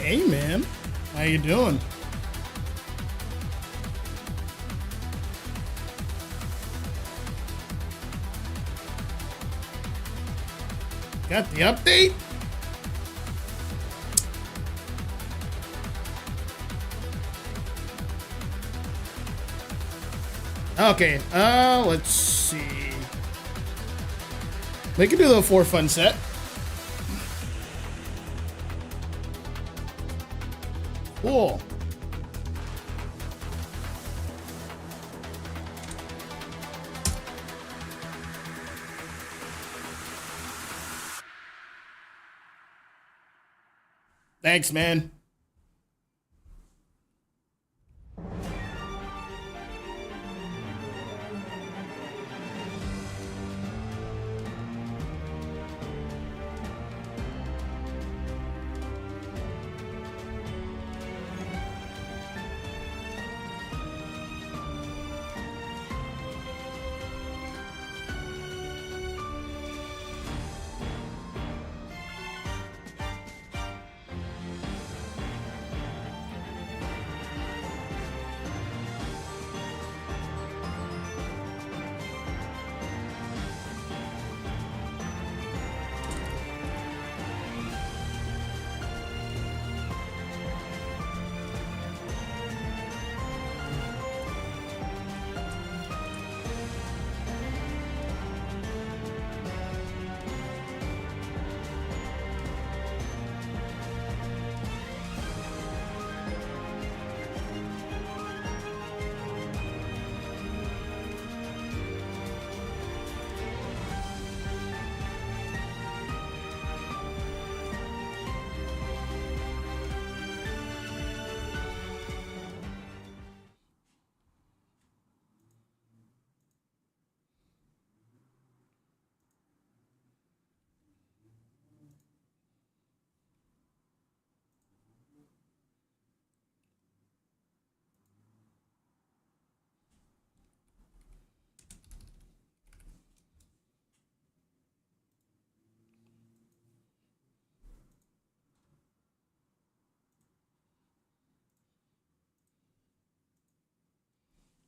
Hey man, how you doing? Got the update? Okay, let's see. We can do the 4 fun set. Cool. Thanks, man.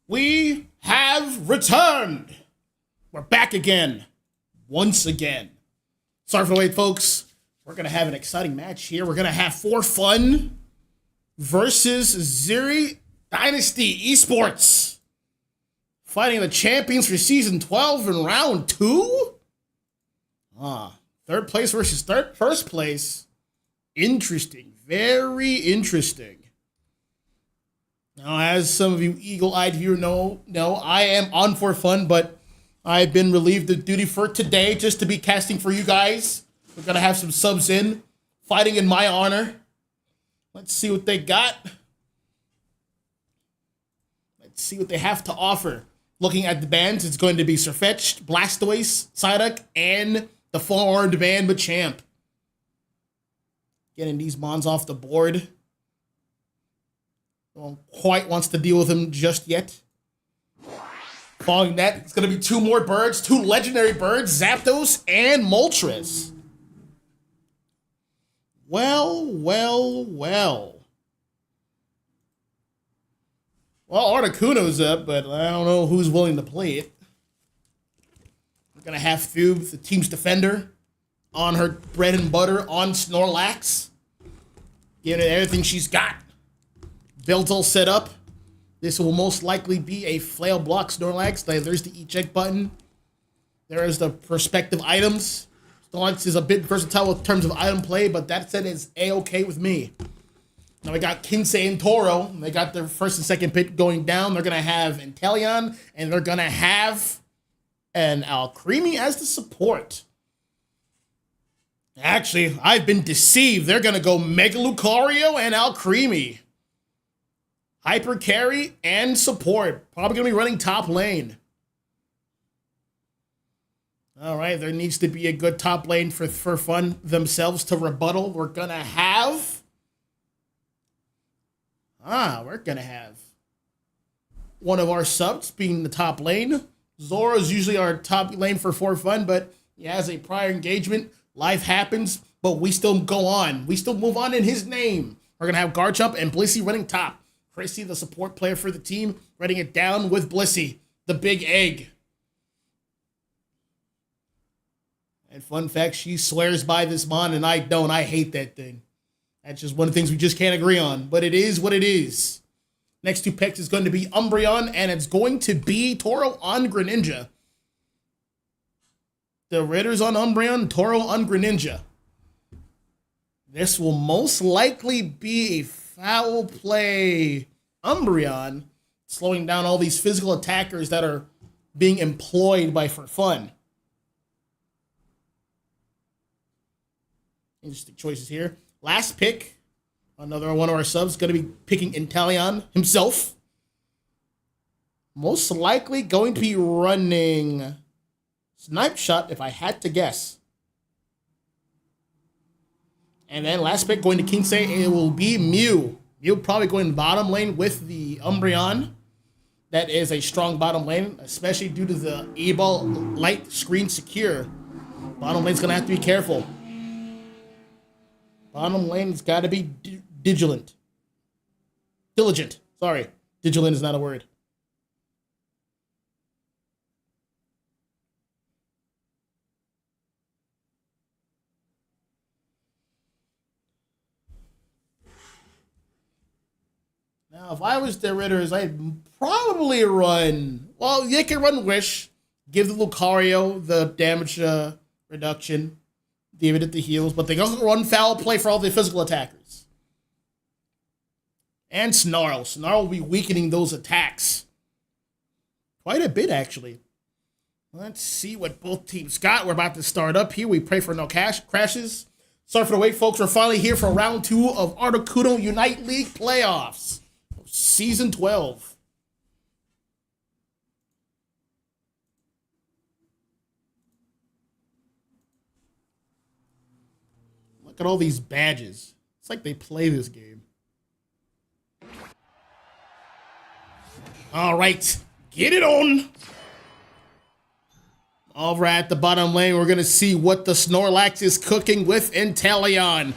We have returned. We're back again. Once again. Sorry for the wait, folks. We're going to have an exciting match here. We're going to have 4Fun versus Ziri Dynasty Esports. Fighting the champions for Season 12 in Round 2? Third place versus first place. Interesting. Very interesting. Now, as some of you eagle-eyed viewers know, I am on 4Fun, but I've been relieved of duty for today just to be casting for you guys. We're going to have some subs in, fighting in my honor. Let's see what they got. Let's see what they have to offer. Looking at the bans, it's going to be Sirfetch'd, Blastoise, Psyduck, and the 4-armed band Machamp. Getting these mons off the board. Don't quite wants to deal with him just yet. Following that, it's going to be 2 more birds, 2 legendary birds, Zapdos and Moltres. Well. Well, Articuno's up, but I don't know who's willing to play it. We're going to have Thube, the team's defender, on her bread and butter on Snorlax. Giving it everything she's got. Build's all set up. This will most likely be a flail block Snorlax. There's the eject button. There's the prospective items. Snorlax is a bit versatile in terms of item play, but that said is A-okay with me. Now we got Kinsey and Toro. They got their first and second pick going down. They're going to have Inteleon, and they're going to have an Alcremie as the support. Actually, I've been deceived. They're going to go Mega Lucario and Alcremie. Hyper carry and support. Probably going to be running top lane. All right, there needs to be a good top lane for fun themselves to rebuttal. We're going to have... we're going to have one of our subs being the top lane. Zora is usually our top lane for 4Fun, but he has a prior engagement. Life happens, but we still go on. We still move on in his name. We're going to have Garchomp and Blissey running top. Chrissy, the support player for the team, running it down with Blissey, the big egg. And fun fact, she swears by this mon, and I don't. I hate that thing. That's just one of the things we just can't agree on. But it is what it is. Next two picks is going to be Umbreon, and it's going to be Toro on Greninja. The Ritters on Umbreon, Toro on Greninja. This will most likely be a foul play Umbreon, slowing down all these physical attackers that are being employed by for fun. Interesting choices here. Last pick, another one of our subs, going to be picking Inteleon himself. Most likely going to be running Snipe Shot, if I had to guess. And then last pick going to Kinsey, it will be Mew. Mew probably going bottom lane with the Umbreon. That is a strong bottom lane, especially due to the E-Ball light screen secure. Bottom lane's going to have to be careful. Bottom lane's got to be diligent. Sorry. Diligent is not a word. Now, if I was the Ritters, I'd probably run... Well, they can run Wish. Give the Lucario the damage reduction. Give it the heals. But they also run Foul Play for all the physical attackers. And Snarl. Snarl will be weakening those attacks. Quite a bit, actually. Let's see what both teams got. We're about to start up here. We pray for no crashes. Sorry for the wait, folks. We're finally here for round 2 of Articuno Unite League playoffs. Season 12. Look at all these badges. It's like they play this game. All right, get it on. Over at the bottom lane, we're going to see what the Snorlax is cooking with Inteleon.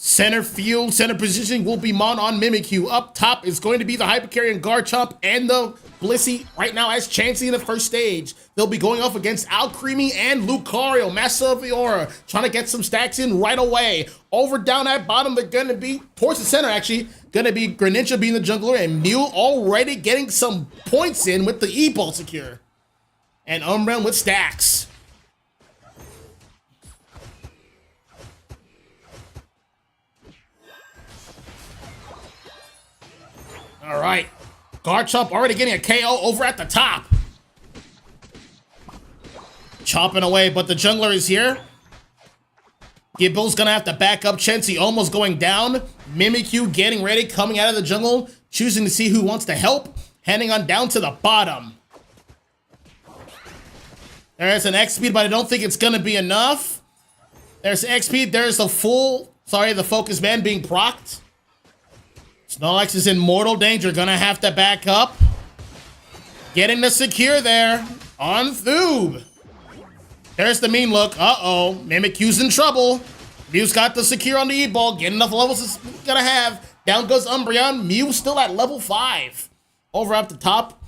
Center field, center positioning will be Mon on Mimikyu. Up top is going to be the Hypercarrier Garchomp and the Blissey right now as Chansey in the first stage. They'll be going off against Alcremie and Lucario. Massive Aura trying to get some stacks in right away. Over down at bottom, they're going to be, towards the center actually, going to be Greninja being the jungler and Mew already getting some points in with the E-Ball secure. And Umbreon with stacks. All right, Garchomp already getting a KO over at the top. Chopping away, but the jungler is here. Gibble's gonna have to back up. Chansey almost going down. Mimikyu getting ready, coming out of the jungle, choosing to see who wants to help. Heading on down to the bottom. There's an X speed, but I don't think it's gonna be enough. There's X speed, there's the the focus man being procced. Snorlax is in mortal danger, gonna have to back up. Getting the secure there on Thoob. There's the mean look. Uh-oh, Mimikyu's in trouble. Mew's got the secure on the E-Ball, getting enough levels it's gonna have. Down goes Umbreon, Mew still at level 5. Over up the top,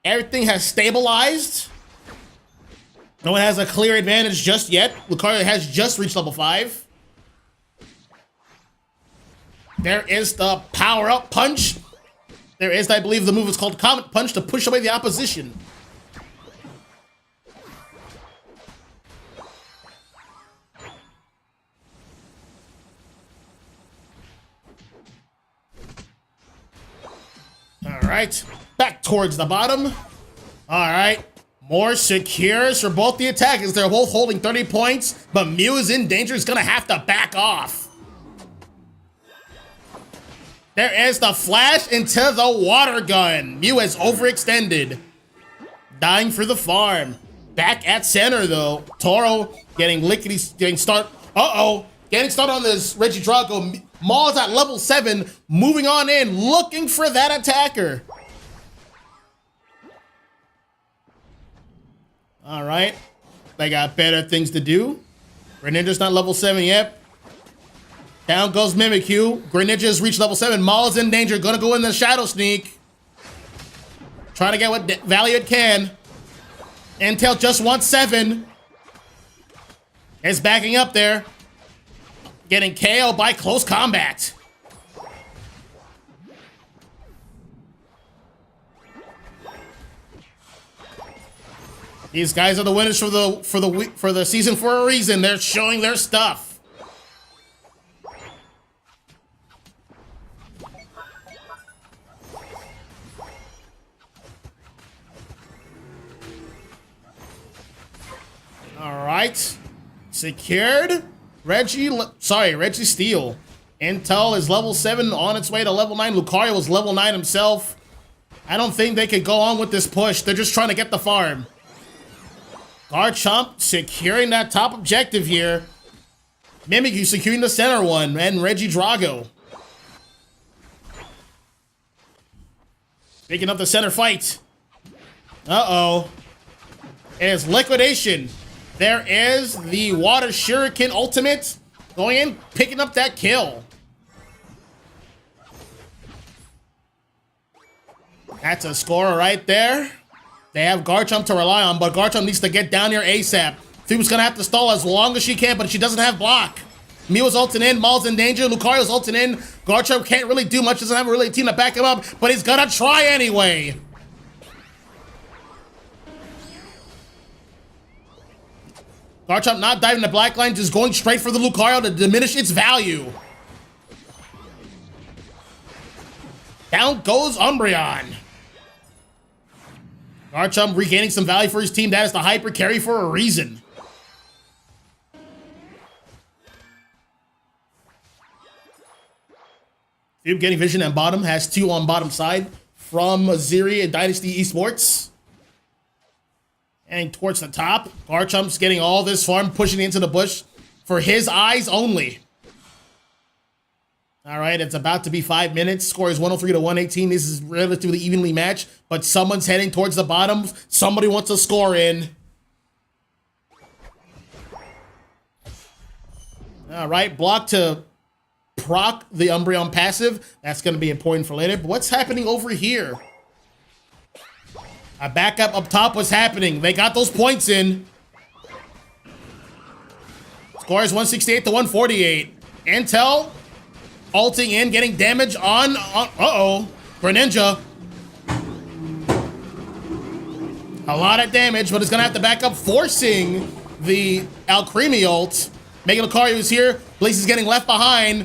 everything has stabilized. No one has a clear advantage just yet. Lucario has just reached level 5. There is the power-up punch. There is, I believe, the move is called Comet Punch to push away the opposition. All right, back towards the bottom. All right, more secures for both the attackers. They're both holding 30 points, but Mew is in danger. He's gonna have to back off. There is the flash into the water gun. Mew has overextended. Dying for the farm. Back at center, though. Toro getting getting start. Uh-oh. Getting started on this Regidrago. Maul's at level 7. Moving on in. Looking for that attacker. All right. They got better things to do. Greninja's not level 7 yet. Down goes Mimikyu. Greninja's reached level 7. Maul is in danger. Gonna go in the Shadow Sneak. Trying to get what value it can. Intel just wants 7. Is backing up there. Getting KO by close combat. These guys are the winners for the season for a reason. They're showing their stuff. All right. Secured. Reggie Steel. Intel is level 7 on its way to level 9. Lucario was level 9 himself. I don't think they could go on with this push. They're just trying to get the farm. Garchomp securing that top objective here. Mimikyu securing the center one. And Regidrago. Picking up the center fight. Uh-oh. It is liquidation. There is the Water Shuriken ultimate. Going in, picking up that kill. That's a score right there. They have Garchomp to rely on, but Garchomp needs to get down here ASAP. Thube's gonna have to stall as long as she can, but she doesn't have block. Mew's ulting in, Maul's in danger, Lucario's ulting in. Garchomp can't really do much, doesn't have a really team to back him up, but he's gonna try anyway. Garchomp not diving the black line, just going straight for the Lucario to diminish its value. Down goes Umbreon. Garchomp regaining some value for his team. That is the hyper carry for a reason. Thube getting vision at bottom, has 2 on bottom side from Aziri and Dynasty Esports. And towards the top, Garchomp's getting all this farm, pushing into the bush for his eyes only. All right, it's about to be 5 minutes. Score is 103 to 118. This is relatively evenly matched, but someone's heading towards the bottom. Somebody wants to score in. All right, block to proc the Umbreon passive. That's going to be important for later. But what's happening over here? A backup up top was happening. They got those points in. Score is 168 to 148. Intel ulting in, getting damage on Greninja. A lot of damage, but it's gonna have to back up, forcing the Alcremie ult. Mega Lucario is here. Blaze is getting left behind.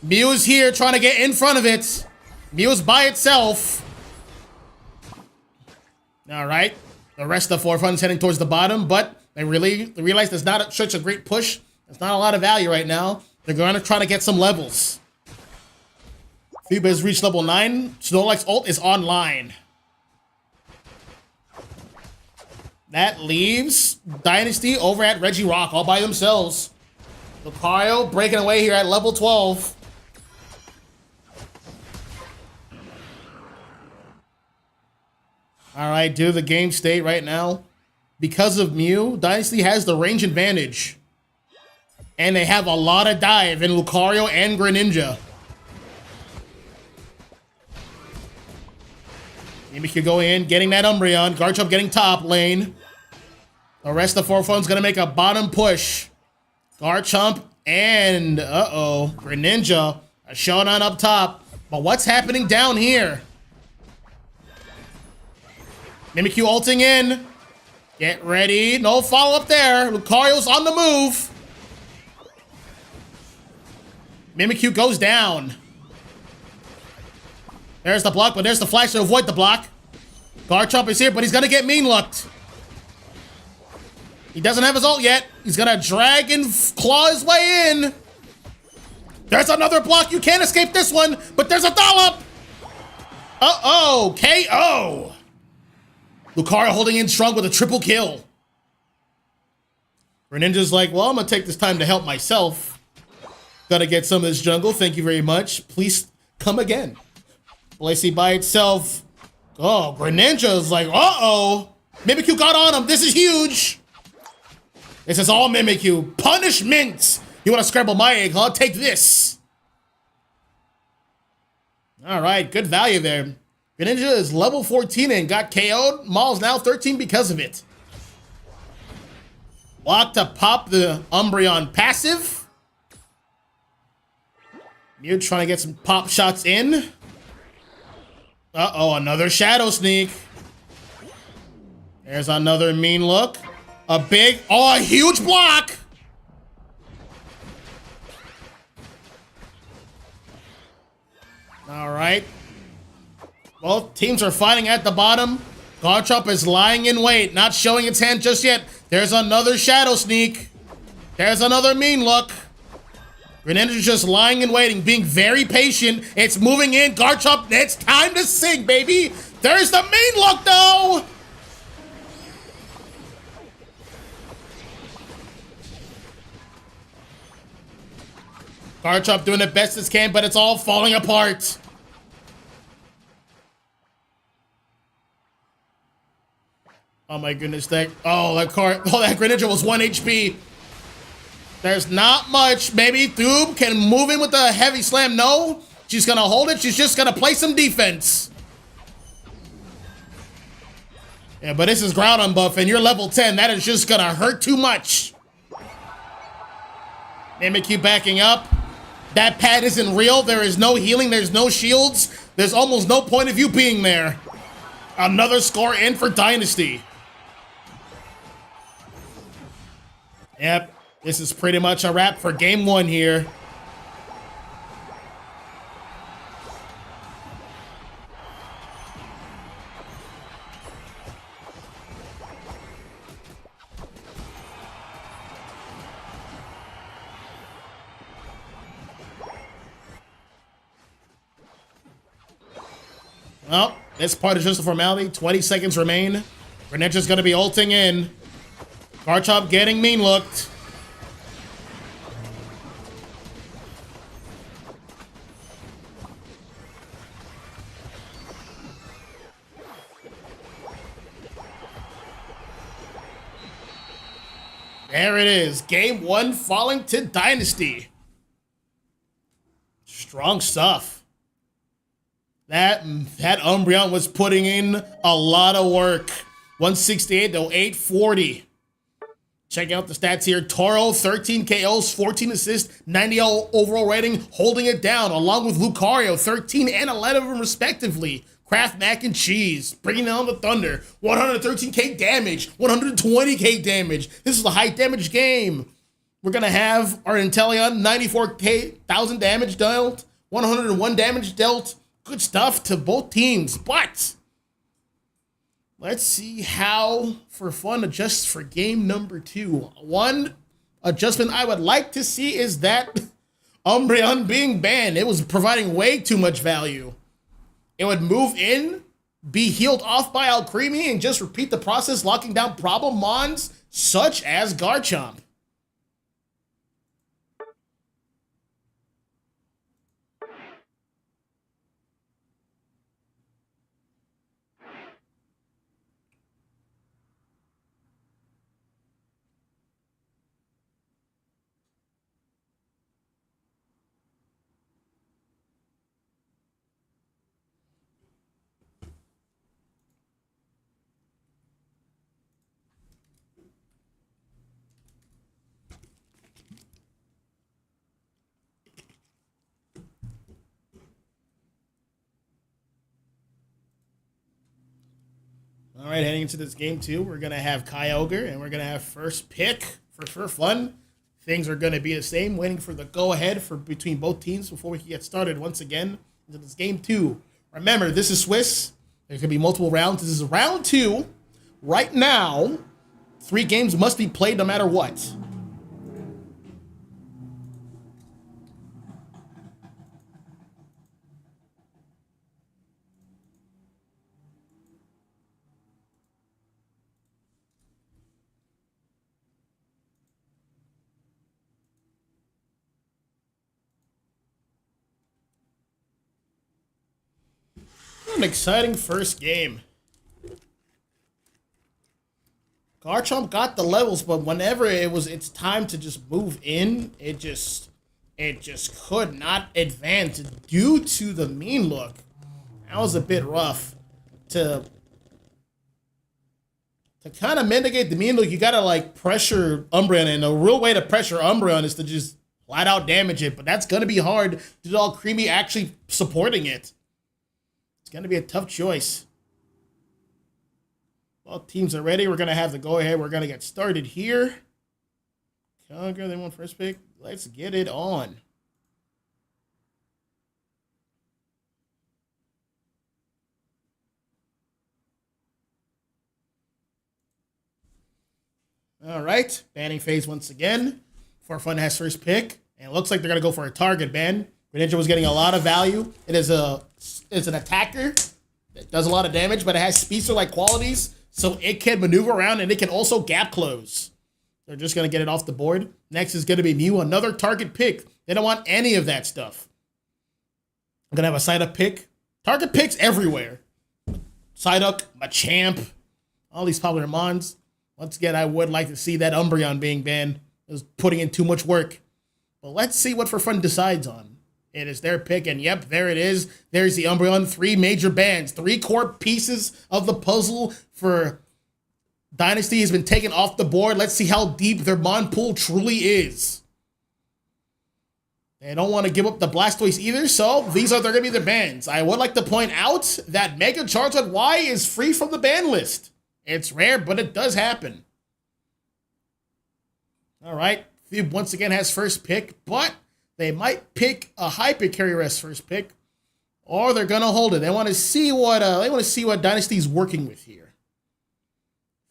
Mew is here, trying to get in front of it. Mew is by itself. All right, the rest of the forefront is heading towards the bottom, but they realize there's not such a great push. There's not a lot of value right now. They're going to try to get some levels. Phoebe has reached level 9. Snorlax's ult is online. That leaves Dynasty over at Regirock all by themselves. Lucario breaking away here at level 12. All right, due to the game state right now, because of Mew, Dynasty has the range advantage. And they have a lot of dive in Lucario and Greninja. Mimikyu going in, getting that Umbreon. Garchomp getting top lane. The rest of the forefront's gonna make a bottom push. Garchomp and, Greninja are showing on up top. But what's happening down here? Mimikyu ulting in. Get ready. No follow-up there. Lucario's on the move. Mimikyu goes down. There's the block, but there's the flash to avoid the block. Garchomp is here, but he's gonna get mean-looked. He doesn't have his ult yet. He's gonna drag and claw his way in. There's another block. You can't escape this one, but there's a dollop. KO. Lucario holding in strong with a triple kill. Greninja's like, well, I'm gonna take this time to help myself. Gotta get some of this jungle. Thank you very much. Please come again. Blazy by itself. Oh, Greninja's like, Mimikyu got on him. This is huge. This is all Mimikyu. Punishment You want to scramble my egg, huh? Take this. All right, good value there. Greninja is level 14 and got KO'd. Maul's now 13 because of it. Block to pop the Umbreon passive. Mew trying to get some pop shots in. Uh-oh, another Shadow Sneak. There's another mean look. A huge block. All right. Both teams are fighting at the bottom. Garchomp is lying in wait, not showing its hand just yet. There's another Shadow Sneak. There's another mean look. Greninja's just lying and waiting, being very patient. It's moving in. Garchomp, it's time to sing, baby. There's the mean look, though. Garchomp doing the best it can, but it's all falling apart. Oh my goodness, that Greninja was 1 HP. There's not much. Maybe Thoob can move in with a heavy slam. No, she's gonna hold it. She's just gonna play some defense. Yeah, but this is ground unbuff and you're level 10. That is just gonna hurt too much. Mimikyu backing up. That pad isn't real. There is no healing. There's no shields. There's almost no point of you being there. Another score in for Dynasty. Yep, this is pretty much a wrap for game 1 here. Well, this part is just a formality. 20 seconds remain. Greninja's gonna be ulting in. Garchomp getting mean looked. There it is. Game 1 falling to Dynasty. Strong stuff. That Umbreon was putting in a lot of work. 168 to 840. Check out the stats here. Toro, 13 KOs, 14 assists, 90 overall rating, holding it down, along with Lucario, 13 and 11 respectively. Kraft Mac and Cheese, bringing down the Thunder. 113k damage, 120k damage. This is a high damage game. We're going to have our Inteleon, 94,000 damage dealt, 101 damage dealt. Good stuff to both teams, but let's see how, for fun, adjusts for game number 2. One adjustment I would like to see is that Umbreon being banned. It was providing way too much value. It would move in, be healed off by Alcremie, and just repeat the process, locking down problem mons such as Garchomp. All right, heading into this game 2, we're going to have Kyogre, and we're going to have first pick for fun. Things are going to be the same, waiting for the go-ahead for between both teams before we can get started once again into this game 2. Remember, this is Swiss. There could be multiple rounds. This is round 2. Right now, 3 games must be played no matter what. An exciting first game. Garchomp got the levels, but whenever it's time to just move in, it just could not advance due to the mean look. That was a bit rough to kind of mitigate the mean look. You gotta like pressure Umbreon, and the real way to pressure Umbreon is to just flat out damage it. But that's gonna be hard due to all Creamy actually supporting it. It's gonna be a tough choice. All teams are ready. We're gonna have the go ahead. We're gonna get started here. Conquer, they want first pick. Let's get it on. All right, banning phase once again. For Fun has first pick, and it looks like they're gonna go for a target ban. Greninja was getting a lot of value. It's an attacker that does a lot of damage, but it has speedster-like qualities, so it can maneuver around and it can also gap close. They're just gonna get it off the board. Next is gonna be Mew, another target pick. They don't want any of that stuff. I'm gonna have a side-up pick. Target picks everywhere. Psyduck, Machamp, all these popular mons. Once again, I would like to see that Umbreon being banned. It was putting in too much work. But let's see what For Fun decides on. It is their pick, and yep, there it is. There's the Umbreon. 3 major bans. 3 core pieces of the puzzle for Dynasty has been taken off the board. Let's see how deep their mon pool truly is. They don't want to give up the Blastoise either, so they're going to be their bans. I would like to point out that Mega Charizard Y is free from the ban list. It's rare, but it does happen. All right. Thebe once again has first pick, but they might pick a Hyper Carrier as first pick, or they're gonna hold it. They want to see what Dynasty's working with here.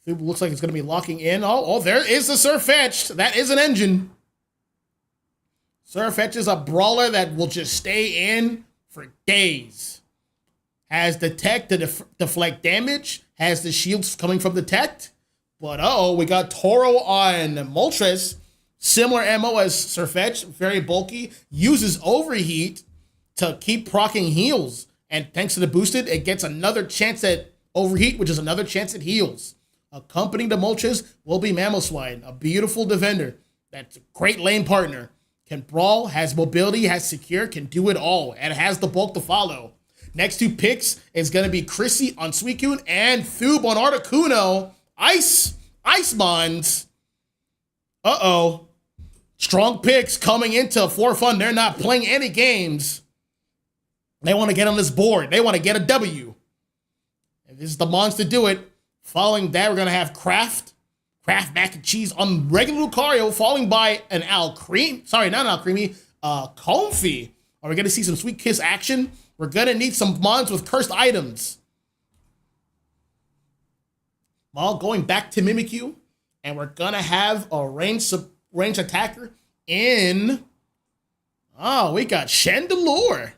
Thebe looks like it's gonna be locking in. Oh, there is the Surfetch. That is an engine. Surfetch is a brawler that will just stay in for days. Has the tech to deflect damage. Has the shields coming from the tech. But we got Toro on Moltres. Similar MO as Surfetch. Very bulky. Uses Overheat to keep proccing heals. And thanks to the boosted, it gets another chance at Overheat, which is another chance at heals. Accompanying the Moltres will be Mamoswine, a beautiful defender. That's a great lane partner. Can brawl, has mobility, has secure, can do it all, and has the bulk to follow. Next 2 picks is going to be Chrissy on Suicune and Thube on Articuno. Ice Mons. Strong picks coming into For Fun. They're not playing any games. They want to get on this board. They want to get a W. And this is the Mons to do it. Following that, we're going to have Kraft mac and cheese on regular Lucario, following by an Alcremie. Sorry, not an Alcremie. Comfy. Are we going to see some Sweet Kiss action? We're going to need some mons with cursed items. Maul going back to Mimikyu. And we're going to have a range attacker in... Oh, we got Chandelure.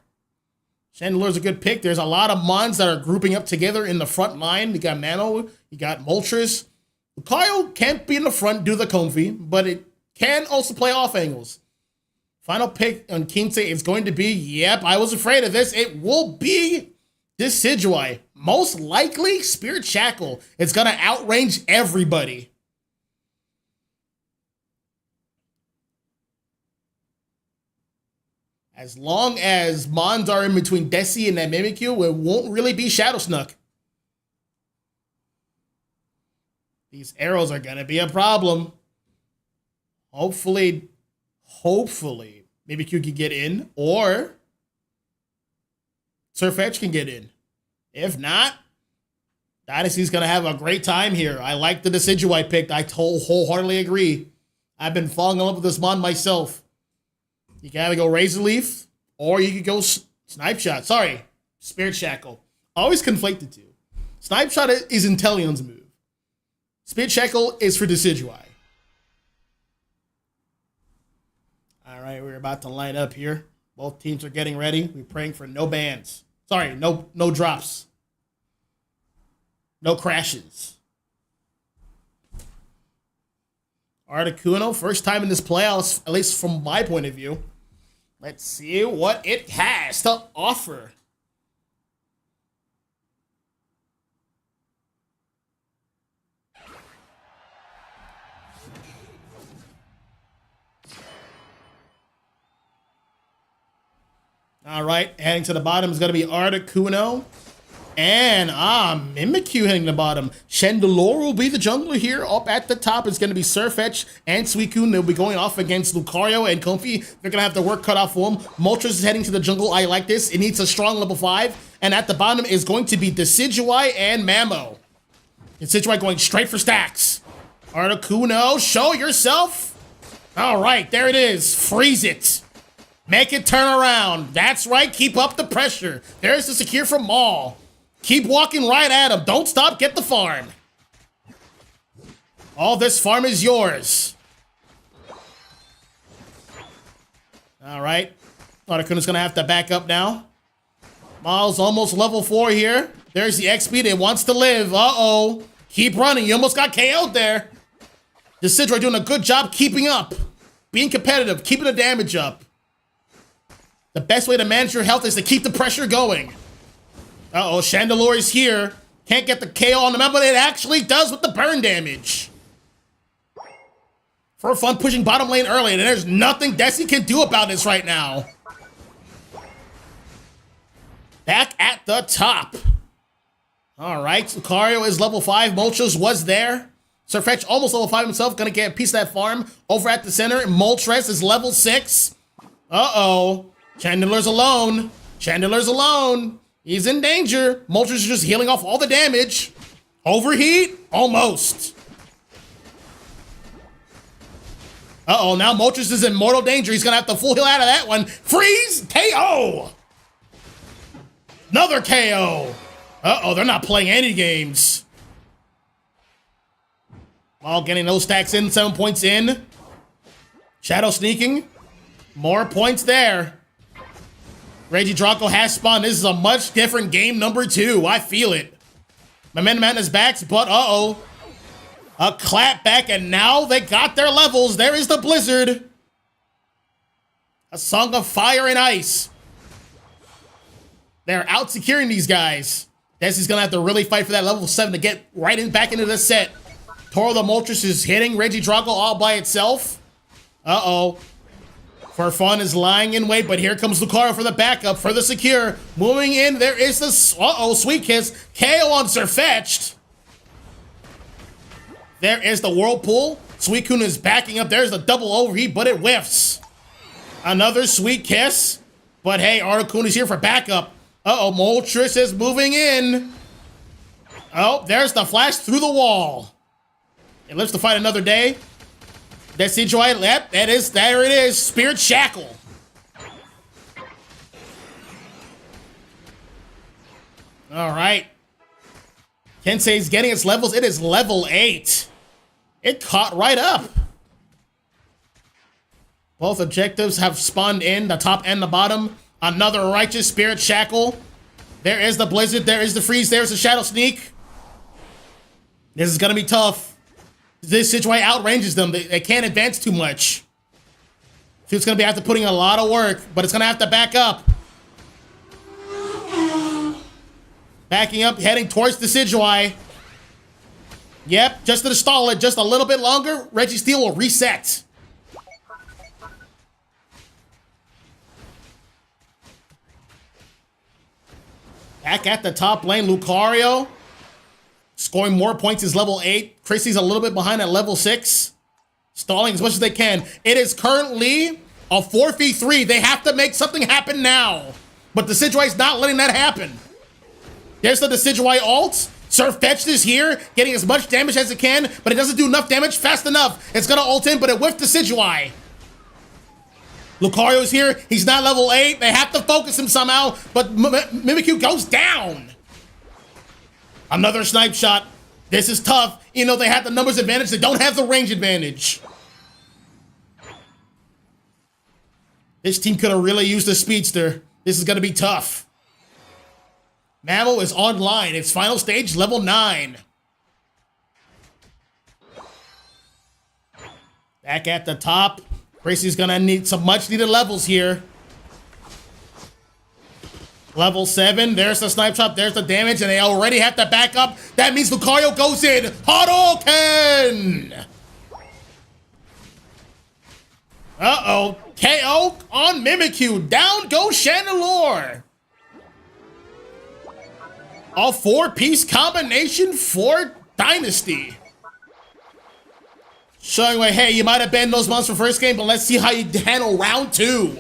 Chandelure's a good pick. There's a lot of mons that are grouping up together in the front line. You got Mano, you got Moltres. Lucario can't be in the front due to the Comfy, but it can also play off angles. Final pick on Kinsey is going to be, yep, I was afraid of this. It will be Decidueye. Most likely, Spirit Shackle. It's going to outrange everybody. As long as Mons are in between Desi and that Mimikyu, it won't really be Shadow Snuck. These arrows are going to be a problem. Hopefully, Mimikyu can get in, or Surfetch can get in. If not, Dynasty's going to have a great time here. I like the Decidueye pick. I wholeheartedly agree. I've been falling in love with this mon myself. You can either go Razor Leaf, or you could go Snipe Shot. Sorry, Spirit Shackle. Always conflate the two. Snipe Shot is Inteleon's move. Spirit Shackle is for Decidueye. All right, we're about to line up here. Both teams are getting ready. We're praying for no bans. Sorry, no drops. No crashes. Articuno, first time in this playoffs, at least from my point of view. Let's see what it has to offer. All right, heading to the bottom is going to be Articuno. And Mimikyu hitting the bottom. Chandelure will be the jungler here. Up at the top is going to be Sirfetch'd and Suicune. They'll be going off against Lucario and Comfy. They're going to have their work cut off for them. Moltres is heading to the jungle. I like this. It needs a strong level 5. And at the bottom is going to be Decidueye and Mamo. Decidueye going straight for stacks. Articuno, show yourself. All right, there it is. Freeze it. Make it turn around. That's right. Keep up the pressure. There's the secure from Maul. Keep walking right at him. Don't stop. Get the farm. All this farm is yours. All right. Articuno's going to have to back up now. Maul's almost level 4 here. There's the X speed. It wants to live. Uh-oh. Keep running. You almost got KO'd there. Decidueye doing a good job keeping up. Being competitive. Keeping the damage up. The best way to manage your health is to keep the pressure going. Uh-oh, Chandelure is here. Can't get the KO on the map, but it actually does with the burn damage. For fun, pushing bottom lane early, and there's nothing Desi can do about this right now. Back at the top. All right, Lucario is level 5. Moltres was there. Sirfetch'd almost level 5 himself, gonna get a piece of that farm over at the center. Moltres is level 6. Uh-oh. Chandelure's alone. Chandelure's alone. He's in danger. Moltres is just healing off all the damage. Overheat? Almost. Uh-oh, now Moltres is in mortal danger. He's gonna have to full heal out of that one. Freeze! KO! Another KO! Uh-oh, they're not playing any games. While getting those stacks in, 7 points in. Shadow sneaking. More points there. Regidrago has spawned. This is a much different game number 2. I feel it. Momentum is back, but uh-oh. A clap back, and now they got their levels. There is the Blizzard. A song of fire and ice. They're out securing these guys. Desi's gonna have to really fight for that level 7 to get right in back into the set. Toro the Moltres is hitting Regidrago all by itself. Uh-oh. For fun is lying in wait, but here comes Lucario for the backup, for the secure. Moving in, there is the, Sweet Kiss. KO on Sirfetch'd. There is the Whirlpool. Suicune is backing up. There's the double overheat, but it whiffs. Another Sweet Kiss. But hey, Articuno is here for backup. Uh-oh, Moltres is moving in. Oh, there's the flash through the wall. It lives to fight another day. Decidueye, yep, there it is. Spirit Shackle. All right. Kensei's getting its levels. It is level 8. It caught right up. Both objectives have spawned in, the top and the bottom. Another Righteous Spirit Shackle. There is the Blizzard. There is the Freeze. There's the Shadow Sneak. This is going to be tough. This Decidueye outranges them. They can't advance too much. So it's going to be after putting a lot of work, but it's going to have to back up. Backing up, heading towards the Decidueye. Yep, just to stall it just a little bit longer, Registeel will reset. Back at the top lane, Lucario. Scoring more points is level 8. Chrissy's a little bit behind at level 6. Stalling as much as they can. It is currently a 4v3. They have to make something happen now. But the Decidueye's not letting that happen. There's the Decidueye ult. Sirfetch'd is here, getting as much damage as it can, but it doesn't do enough damage fast enough. It's gonna ult in, but it whiffed the Decidueye. Lucario's here. He's not level 8. They have to focus him somehow, but Mimikyu goes down. Another snipe shot. This is tough. You know, they have the numbers advantage. They don't have the range advantage. This team could have really used a speedster. This is going to be tough. Mammal is online. Its final stage, level 9. Back at the top. Gracie's going to need some much-needed levels here. Level 7, there's the snipe shot, there's the damage, and they already have to back up. That means Lucario goes in. Hadouken! Uh-oh. KO on Mimikyu. Down goes Chandelure. A 4-piece combination for Dynasty. Showing like, hey, you might have banned those monsters for first game, but let's see how you handle round 2.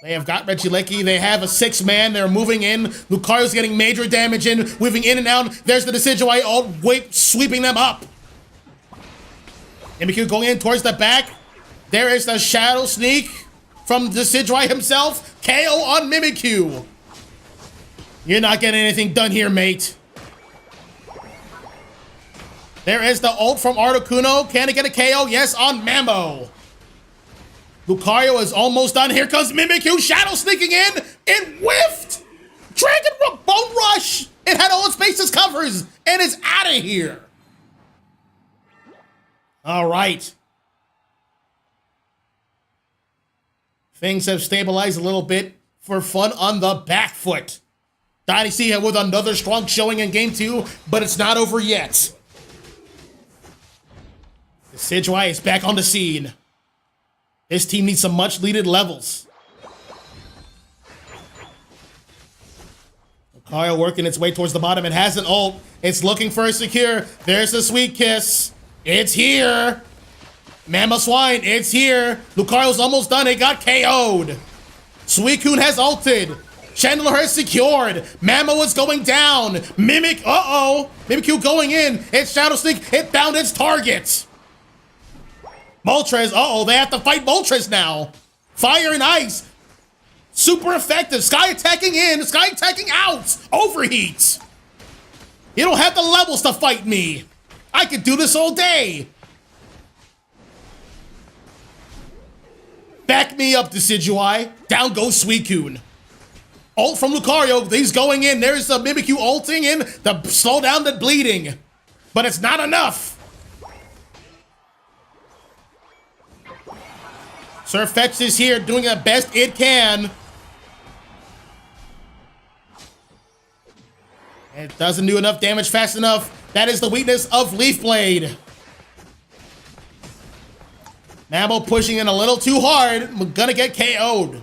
They have got Regieleki. They have a 6-man. They're moving in. Lucario's getting major damage in, weaving in and out. There's the Decidueye all sweeping them up. Mimikyu going in towards the back. There is the Shadow Sneak from Decidueye himself. KO on Mimikyu. You're not getting anything done here, mate. There is the ult from Articuno. Can it get a KO? Yes, on Mammo. Lucario is almost done. Here comes Mimikyu. Shadow sneaking in. It whiffed. Dragon Bone Rush. It had all its bases covers and is out of here. All right. Things have stabilized a little bit for fun on the back foot. Dynasty with another strong showing in game 2, but it's not over yet. The Decidueye is back on the scene. This team needs some much needed levels. Lucario working its way towards the bottom. It has an ult. It's looking for a secure. There's the Sweet Kiss. It's here. Mamoswine, it's here. Lucario's almost done. It got KO'd. Suicune has ulted. Chandelure has secured. Mammo is going down. Mimikyu going in. It's Shadow Sneak. It found its target. Moltres, they have to fight Moltres now. Fire and Ice. Super effective. Sky attacking in. Sky attacking out. Overheat. You don't have the levels to fight me. I could do this all day. Back me up, Decidueye. Down goes Suicune. Ult from Lucario. He's going in. There's the Mimikyu ulting in to slow down the bleeding. But it's not enough. Surfetch is here doing the best it can. It doesn't do enough damage fast enough. That is the weakness of Leaf Blade. Mammo pushing in a little too hard. We're gonna get KO'd.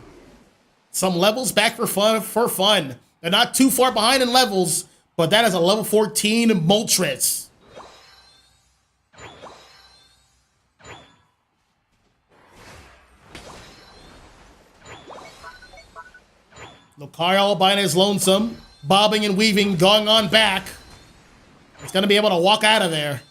Some levels back for fun. They're not too far behind in levels, but that is a level 14 Moltres. Lucario all by his lonesome, bobbing and weaving, going on back. It's gonna be able to walk out of there.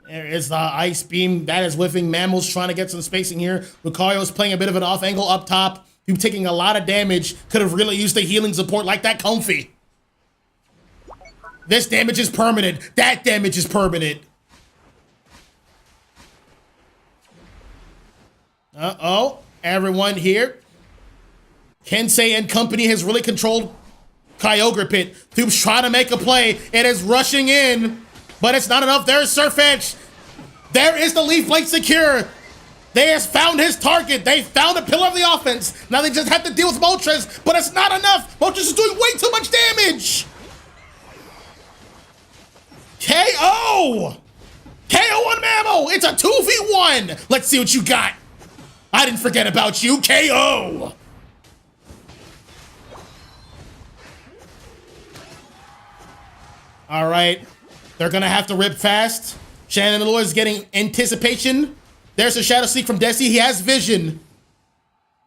There is the Ice Beam. That is whiffing. Mammo's trying to get some spacing here. Lucario's playing a bit of an off angle up top. He's taking a lot of damage. Could have really used the healing support like that Comfy. This damage is permanent. That damage is permanent. Everyone here. Kensei and company has really controlled Kyogre Pit. Thube's trying to make a play. It is rushing in, but it's not enough. There's Surfetch. There is the Leaf Blade secure. They have found his target. They found a pillar of the offense. Now they just have to deal with Moltres, but it's not enough. Moltres is doing way too much damage. KO! KO on Mammo! It's a 2v1! Let's see what you got. I didn't forget about you. KO! All right. They're gonna have to rip fast. Chandelure is getting anticipation. There's a Shadow Sneak from Desi. He has vision.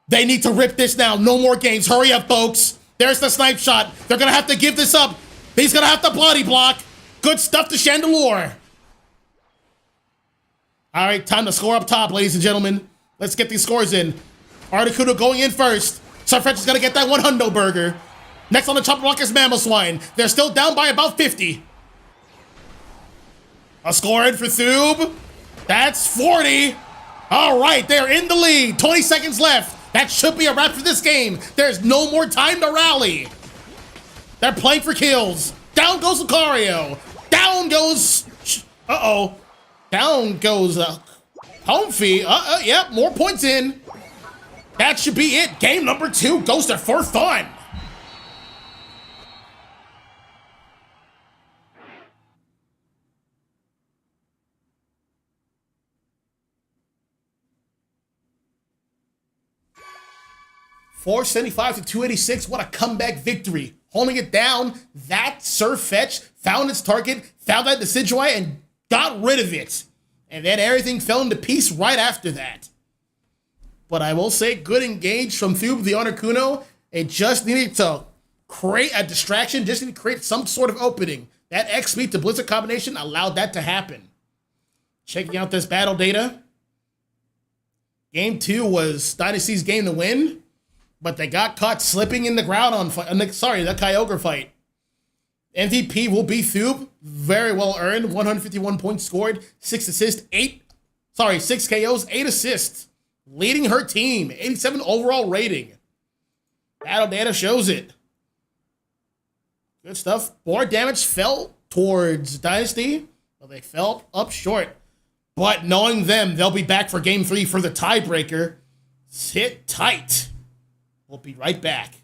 They need to rip this now. No more games. Hurry up, folks. There's the snipe shot. They're gonna have to give this up. He's gonna have to bloody block. Good stuff to Chandelure. All right, time to score up top, ladies and gentlemen. Let's get these scores in. Articuno going in first. Surfetch is gonna get that 100 burger. Next on the chopper block is Mamoswine. They're still down by about 50. A score in for Thube. That's 40. All right, they're in the lead. 20 seconds left. That should be a wrap for this game. There's no more time to rally. They're playing for kills. Down goes Lucario. Down goes... Down goes Comfy. Yep, more points in. That should be it. Game number 2 goes to for fun. $475 to $286. What a comeback victory. Holding it down. That Surf Fetch found its target, found that Decidueye, and got rid of it. And then everything fell into peace right after that. But I will say, good engage from Thube the Articuno. It just needed to create a distraction, just needed to create some sort of opening. That X-Speed to Blizzard combination allowed that to happen. Checking out this battle data. Game 2 was Dynasty's game to win, but they got caught slipping in the ground on that Kyogre fight. MVP will be Thube. Very well earned. 151 points scored, 6 KOs, 8 assists. Leading her team, 87 overall rating. Battle data shows it. Good stuff. Board damage fell towards Dynasty, but they fell up short. But knowing them, they'll be back for game 3 for the tiebreaker. Sit tight. We'll be right back.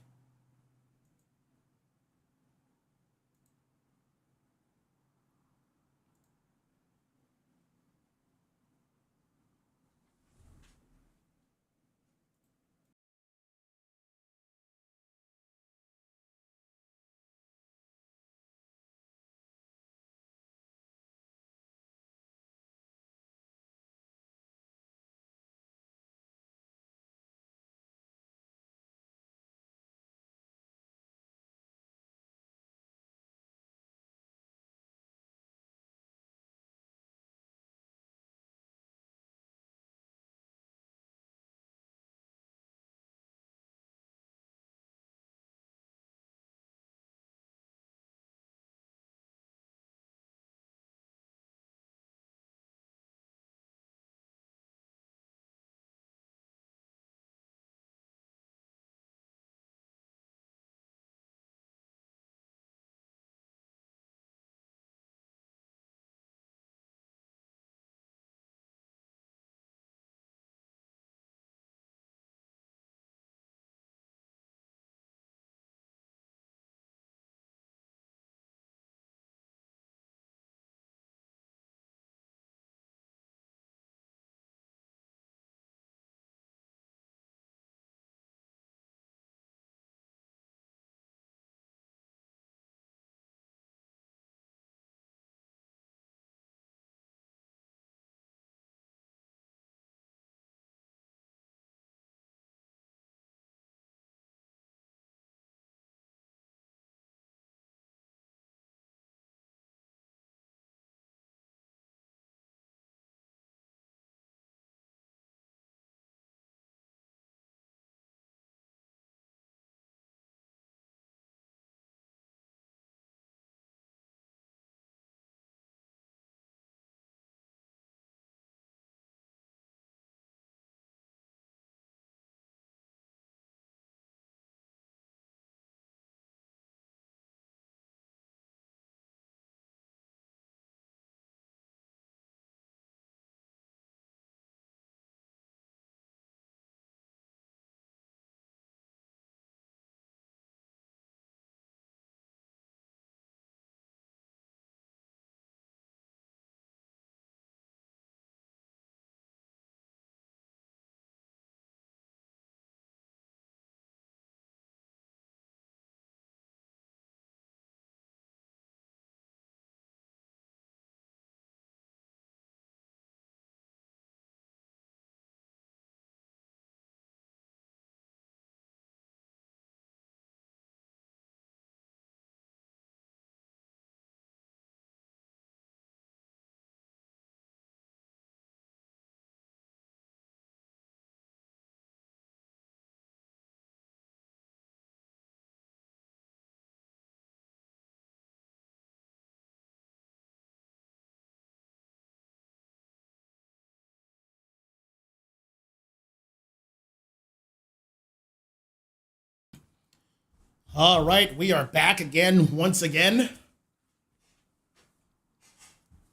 All right, we are back again, once again,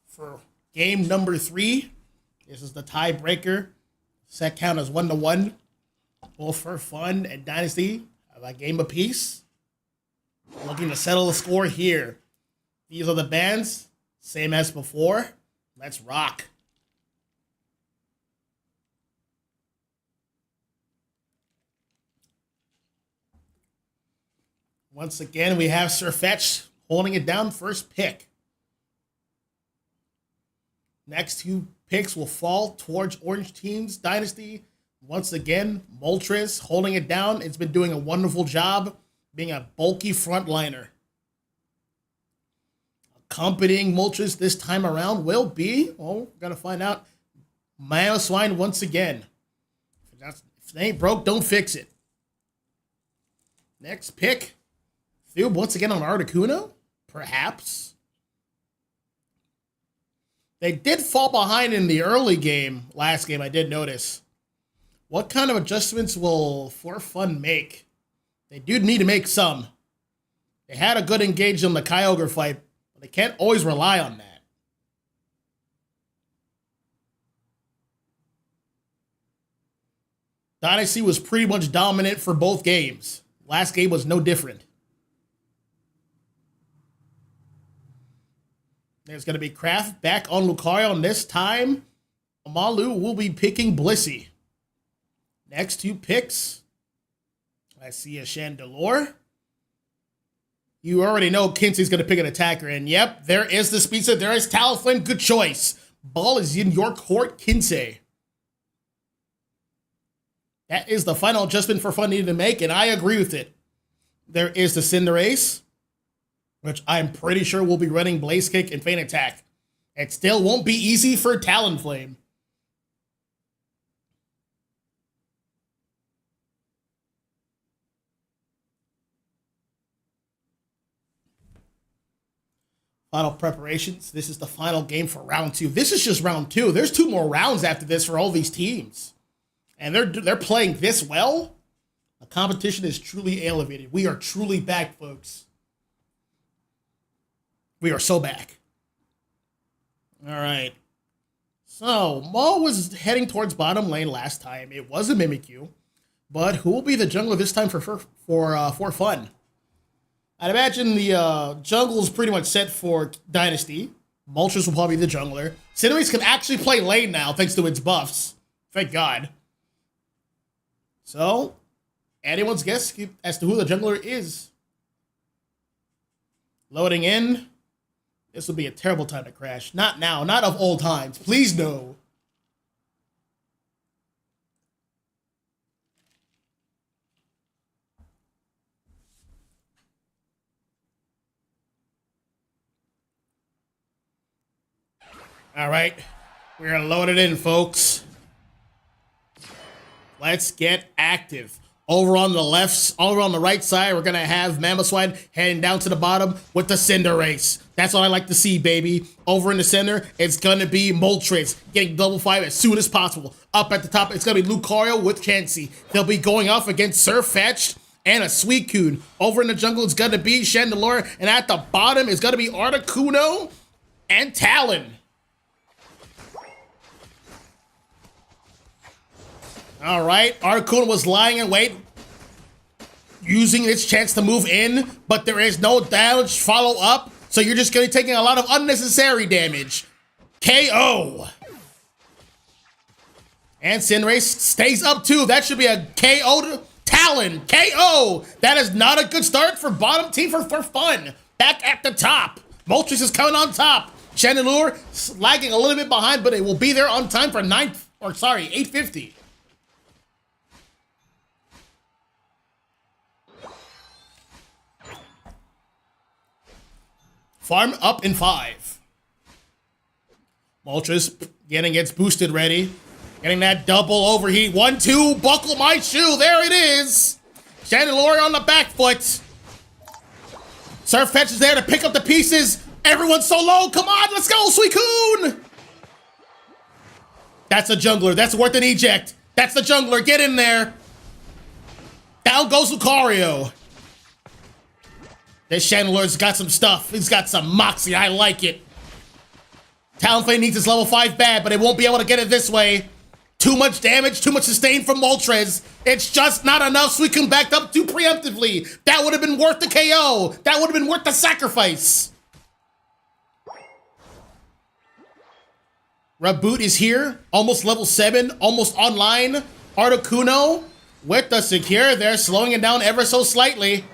for game number 3. This is the tiebreaker. Set count is 1-1. Both for fun and Dynasty have a game apiece. Looking to settle the score here. These are the bands, same as before. Let's rock. Once again, we have Sir Fetch holding it down first pick. Next two picks will fall towards Orange Team's Dynasty. Once again, Moltres holding it down. It's been doing a wonderful job being a bulky frontliner. Accompanying Moltres this time around will be, we're going to find out, Mamoswine once again. If it ain't broke, don't fix it. Next pick, Thube once again on Articuno, perhaps. They did fall behind in the early game, last game, I did notice. What kind of adjustments will For Fun make? They do need to make some. They had a good engage in the Kyogre fight, but they can't always rely on that. Dynasty was pretty much dominant for both games. Last game was no different. There's going to be Kraft back on Lucario, and this time, Amalu will be picking Blissey. Next two picks, I see a Chandelure. You already know Kinsey's going to pick an attacker, and yep, there is the speed set. There is Talonflame. Good choice. Ball is in your court, Kinsey. That is the final adjustment For Fun needed to make, and I agree with it. There is the Cinderace, which I'm pretty sure will be running Blaze Kick and Feint Attack. It still won't be easy for Talonflame. Final preparations. This is the final game for round 2. This is just round 2. There's 2 more rounds after this for all these teams. And they're playing this well. The competition is truly elevated. We are truly back, folks. We are so back. All right. So, Maul was heading towards bottom lane last time. It was a Mimikyu. But who will be the jungler this time for fun? I'd imagine the jungle is pretty much set for Dynasty. Moltres will probably be the jungler. Cinderace can actually play lane now thanks to its buffs. Thank God. So, anyone's guess as to who the jungler is. Loading in. This will be a terrible time to crash. Not now. Not of old times. Please no. All right. We're going to load it in, folks. Let's get active. Over on the left, over on the right side, we're going to have Mamoswine heading down to the bottom with the Cinderace. That's what I like to see, baby. Over in the center, it's going to be Moltres getting double 5 as soon as possible. Up at the top, it's going to be Lucario with Chansey. They'll be going off against Sir Fetch and a Suicune. Over in the jungle, it's going to be Chandelure. And at the bottom, it's going to be Articuno and Talon. All right, Articuno was lying in wait, using its chance to move in, but there is no damage follow-up, so you're just going to be taking a lot of unnecessary damage. KO. And Cinderace stays up too. That should be a KO to Talon. KO. That is not a good start for bottom team for fun. Back at the top. Moltres is coming on top. Chandelure lagging a little bit behind, but it will be there on time for 850. Farm up in 5. Moltres getting its boosted ready. Getting that double overheat. 1-2, buckle my shoe. There it is. Chandelure on the back foot. Sir Fetch is there to pick up the pieces. Everyone's so low. Come on, let's go, Suicune. That's a jungler. That's worth an eject. That's the jungler. Get in there. Down goes Lucario. This Chandelure's got some stuff. He's got some moxie. I like it. Talonflame needs his level 5 bad, but it won't be able to get it this way. Too much damage, too much sustain from Moltres. It's just not enough, so we can back up too preemptively. That would have been worth the KO. That would have been worth the sacrifice. Reboot is here, almost level 7, almost online. Articuno with the secure. They're slowing it down ever so slightly.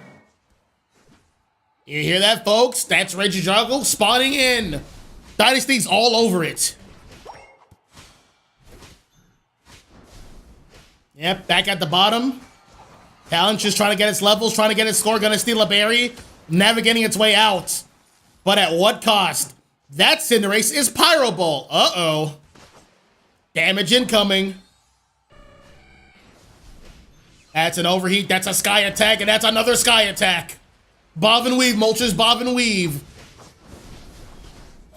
You hear that, folks? That's Regidrago spawning in. Dynasty's all over it. Yep, back at the bottom. Talon's just trying to get its levels, trying to get its score, gonna steal a berry, navigating its way out. But at what cost? That Cinderace is Pyro Ball. Uh-oh. Damage incoming. That's an overheat, that's a Sky Attack, and that's another Sky Attack. Bob and weave, Moltres, bob and weave.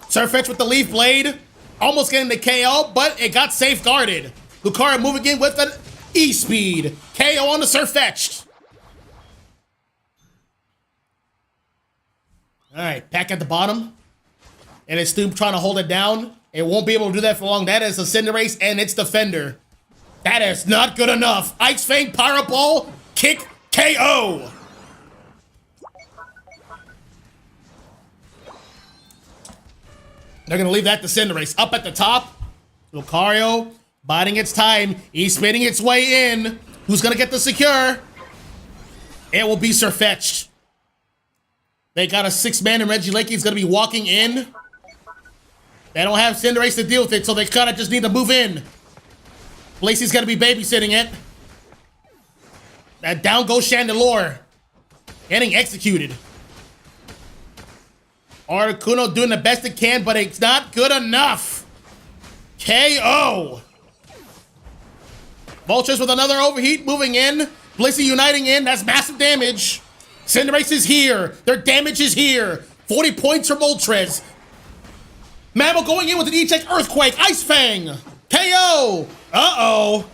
Surfetch with the Leaf Blade. Almost getting the KO, but it got safeguarded. Lucario moving in with an E-Speed. KO on the Surfetched. All right, back at the bottom. And it's still trying to hold it down. It won't be able to do that for long. That is a Cinderace and its defender. That is not good enough. Ice Fang, Pyro Ball, kick, KO. They're going to leave that to Cinderace. Up at the top, Lucario biding its time. He's spinning its way in. Who's going to get the secure? It will be Surfetched. They got a 6-man and Regieleki is going to be walking in. They don't have Cinderace to deal with it, so they kind of just need to move in. Lacey's going to be babysitting it. That down goes Chandelure. Getting executed. Articuno doing the best it can, but it's not good enough. KO. Moltres with another overheat moving in. Blissey uniting in. That's massive damage. Cinderace is here. Their damage is here. 40 points for Moltres. Mammal going in with an E-Tech Earthquake. Ice Fang. KO. Uh-oh.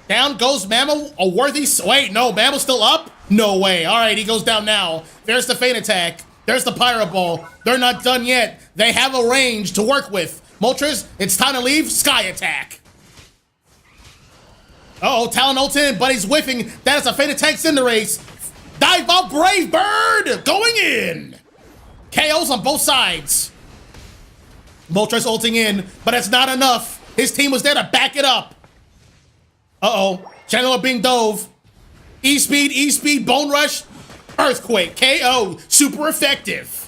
Down goes Mammal. A worthy... Wait, no. Mammal's still up? No way. All right, he goes down now. There's the Feint Attack. There's the Pyro Ball. They're not done yet. They have a range to work with. Moltres, it's time to leave. Sky Attack. Uh-oh, Talon ults in, but he's whiffing. That is a Feint Attack Cinderace. Dive Ball Brave Bird going in. KOs on both sides. Moltres ulting in, but it's not enough. His team was there to back it up. Uh-oh, Chandelure being dove. E-Speed, E-Speed, Bone Rush, Earthquake, KO, super effective.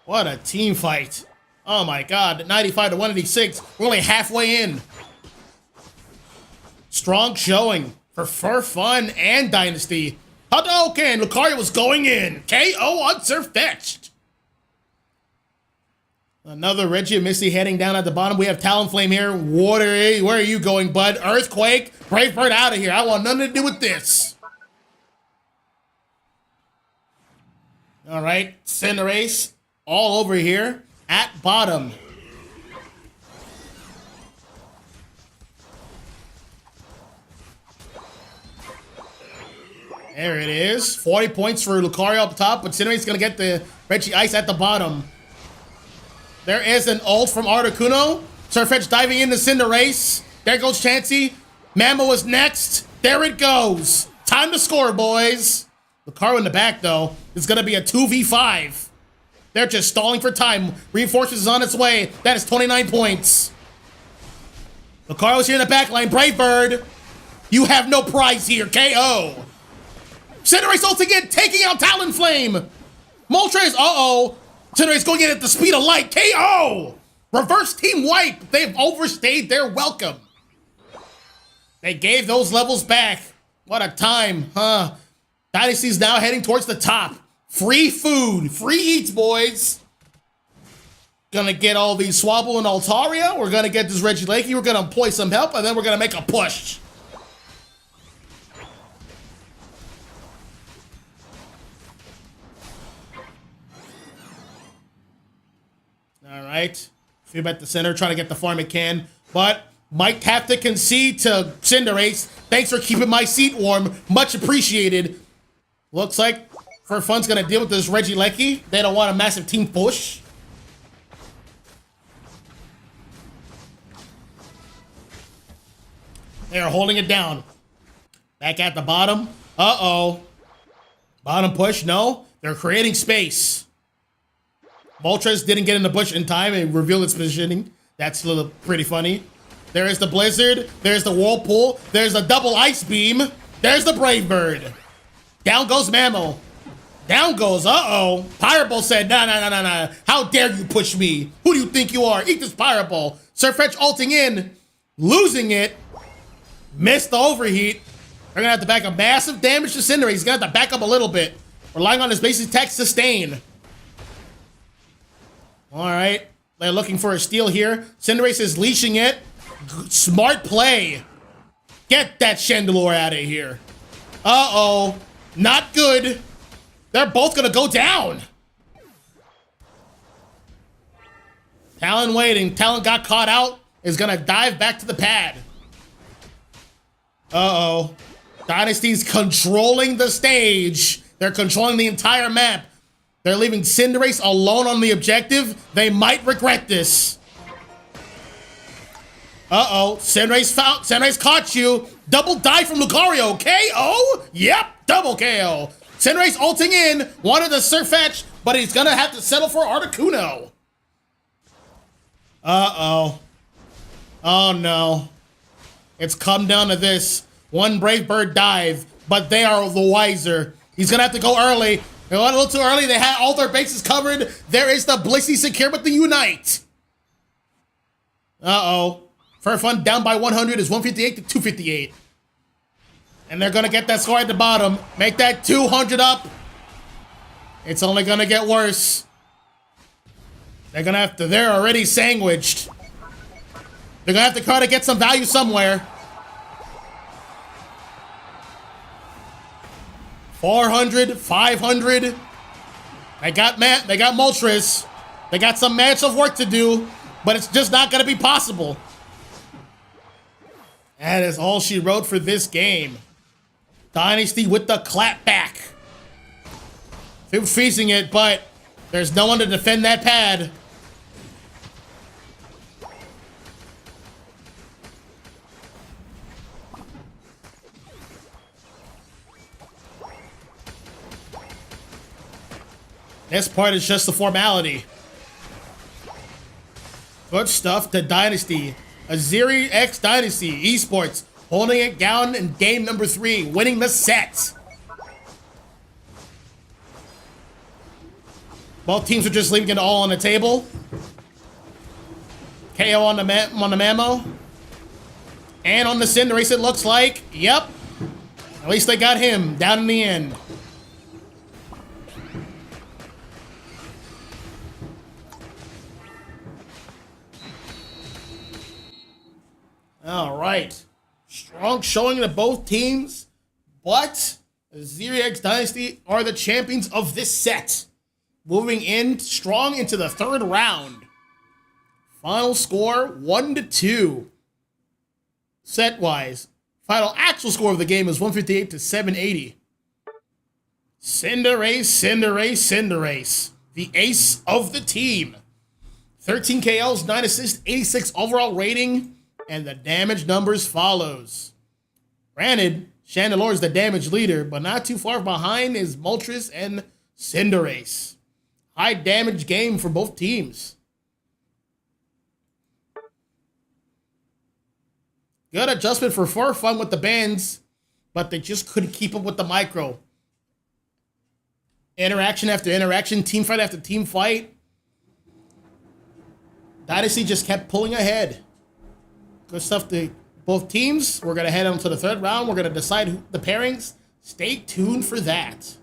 What a team fight. Oh my God, 95 to 186. We're only halfway in. Strong showing for Fun and Dynasty. Hadouken, Lucario was going in. KO on Surfetched. Another Reggie and Misty heading down at the bottom. We have Talonflame here. Where are you going, bud? Earthquake. Brave Bird out of here. I want nothing to do with this. All right. Cinderace all over here at bottom. There it is. 40 points for Lucario up top, but Cinderace is going to get the Reggie Ice at the bottom. There is an ult from Articuno. Surfetch diving into Cinderace. There goes Chansey. Mammo is next. There it goes. Time to score, boys. Lucario in the back, though. It's going to be a 2v5. They're just stalling for time. Reinforcements is on its way. That is 29 points. Lucario's here in the back line. Brave Bird. You have no prize here. KO. Cinderace ulting in, taking out Talonflame. Moltres, uh-oh. Cinderace going in at the speed of light. KO! Reverse team wipe. They've overstayed their welcome. They gave those levels back. What a time, huh? Dynasty's now heading towards the top. Free food. Free eats, boys. Gonna get all these Swabble and Altaria. We're gonna get this Regieleki. We're gonna employ some help, and then we're gonna make a push. All right. Fib at the center, trying to get the farm it can, but might have to concede to Cinderace. Thanks for keeping my seat warm. Much appreciated. Looks like For Fun's gonna deal with this Regieleki. They don't want a massive team push. They are holding it down. Back at the bottom. Uh-oh. Bottom push, no. They're creating space. Moltres didn't get in the bush in time and reveal its positioning. That's a little pretty funny. There is the Blizzard. There's the Whirlpool. There's the double Ice Beam. There's the Brave Bird. Down goes Mammo. Down goes, uh-oh. Pirate Ball said, nah. How dare you push me? Who do you think you are? Eat this Pirate Ball. Surfetch ulting in. Losing it. Missed the overheat. They're gonna have to back up massive damage to Cinderace. He's gonna have to back up a little bit. Relying on his basic attack sustain. All right. They're looking for a steal here. Cinderace is leashing it. Smart play. Get that Chandelure out of here. Uh-oh. Not good. They're both gonna go down. Talon waiting. Talon got caught out. Is gonna dive back to the pad. Uh-oh. Dynasty's controlling the stage. They're controlling the entire map. They're leaving Cinderace alone on the objective. They might regret this. Uh-oh. Cinderace caught you. Double dive from Lucario. KO? Yep. Double KO. Cinderace ulting in. Wanted the Surfetch, but he's gonna have to settle for Articuno. Uh-oh. Oh, no. It's come down to this. One Brave Bird dive, but they are the wiser. He's gonna have to go early. They went a little too early. They had all their bases covered. There is the Blissey secure with the Unite. Uh-oh. Fun down by 100 is 158 to 258. And they're gonna get that score at the bottom. Make that 200 up. It's only gonna get worse. They're already sandwiched. They're gonna have to try to get some value somewhere. 400, 500. They got Moltres. They got some match of work to do, but it's just not gonna be possible. That is all she wrote for this game. Dynasty with the clap back. They're freezing it, but there's no one to defend that pad. This part is just a formality. Good stuff to Dynasty. Aziri X Dynasty Esports holding it down in game number 3, winning the set. Both teams are just leaving it all on the table. KO on the Mammo. And on the Cinderace, it looks like. Yep. At least they got him down in the end. All right. Strong showing to both teams, but Aziri Dynasty are the champions of this set. Moving in strong into the 3rd round. Final score 1-2. Set-wise. Final actual score of the game is 158 to 780. Cinderace. The ace of the team. 13 KOs, 9 assists, 86 overall rating. And the damage numbers follows. Granted, Chandelure is the damage leader, but not too far behind is Moltres and Cinderace. High damage game for both teams. Good adjustment for Fun with the bands, but they just couldn't keep up with the micro. Interaction after interaction, team fight after team fight. Dynasty just kept pulling ahead. Good stuff to both teams. We're going to head on to the 3rd round. We're going to decide the pairings. Stay tuned for that.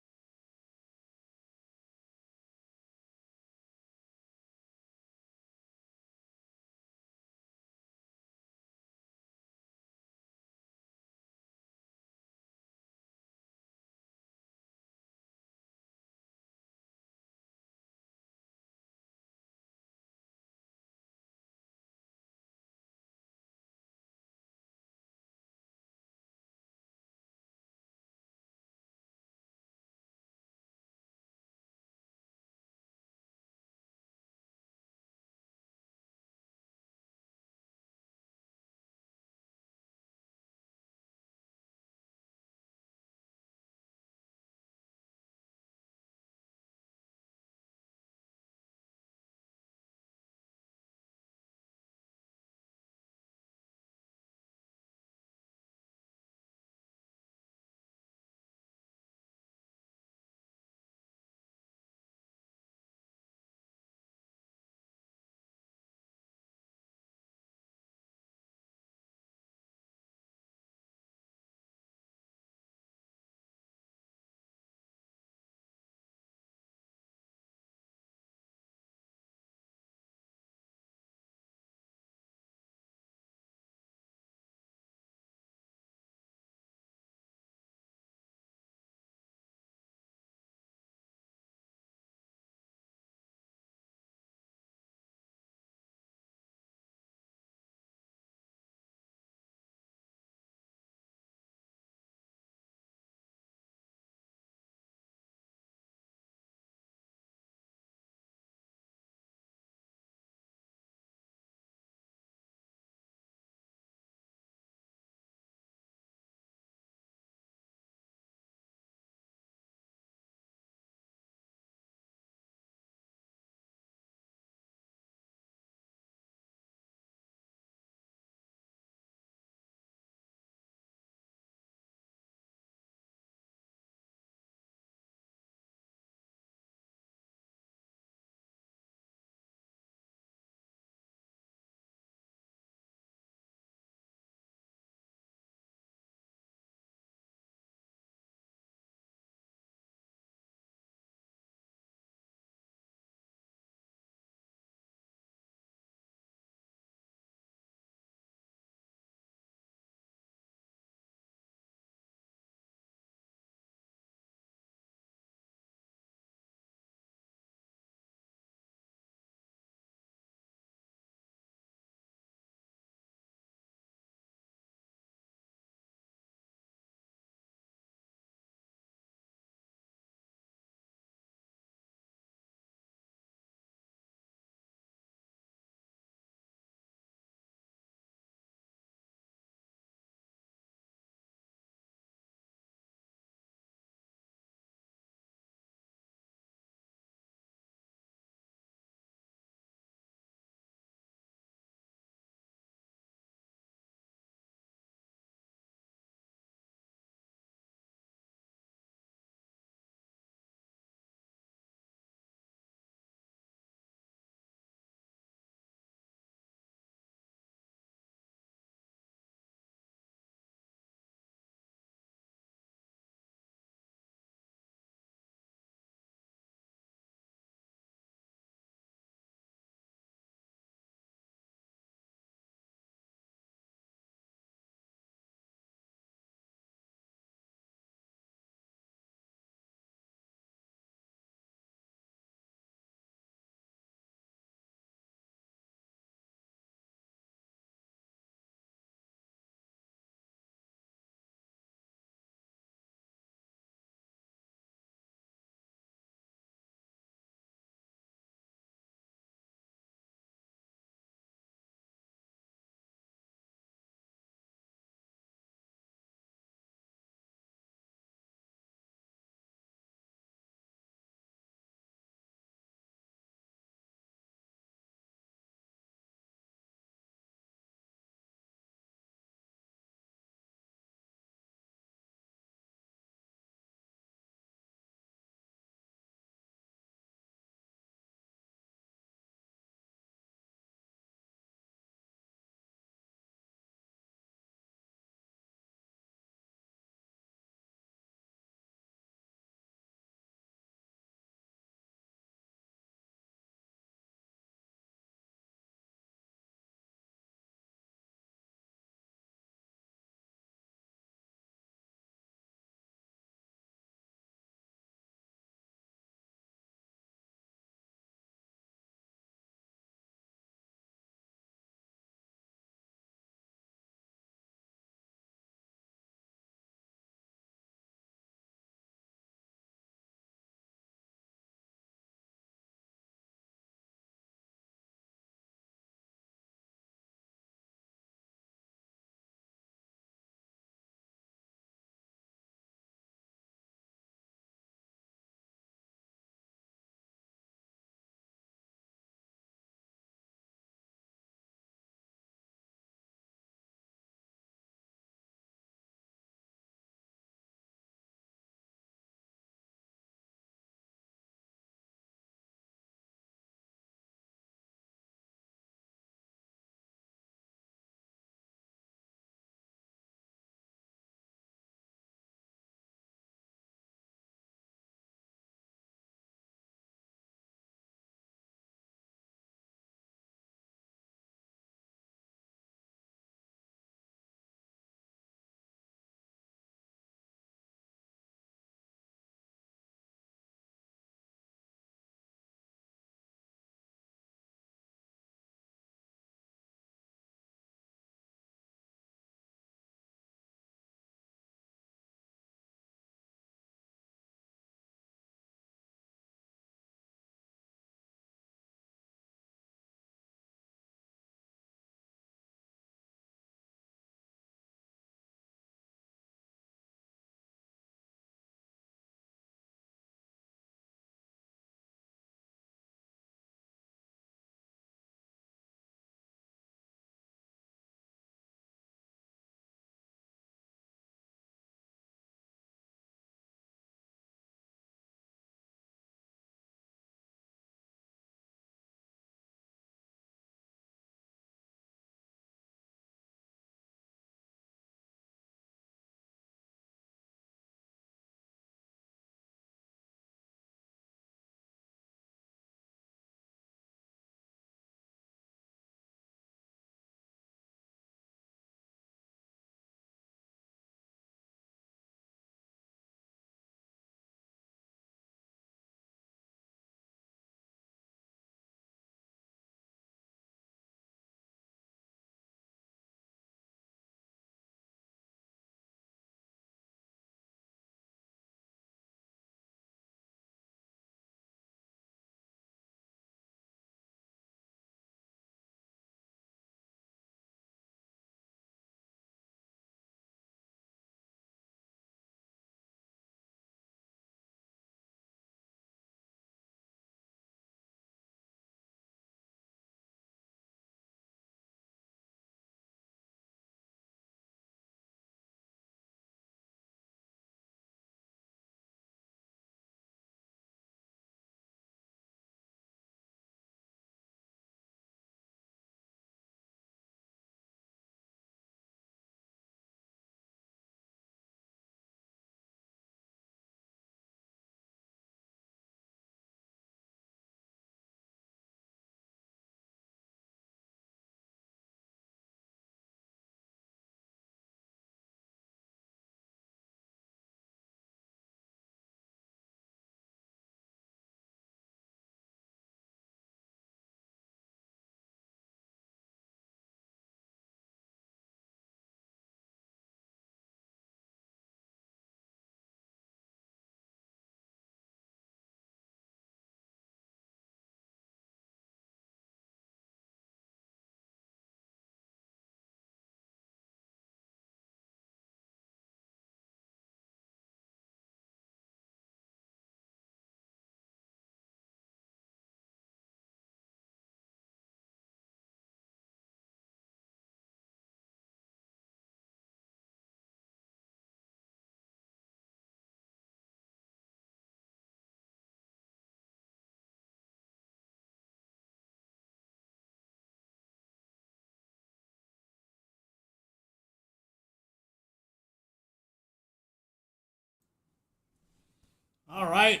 All right.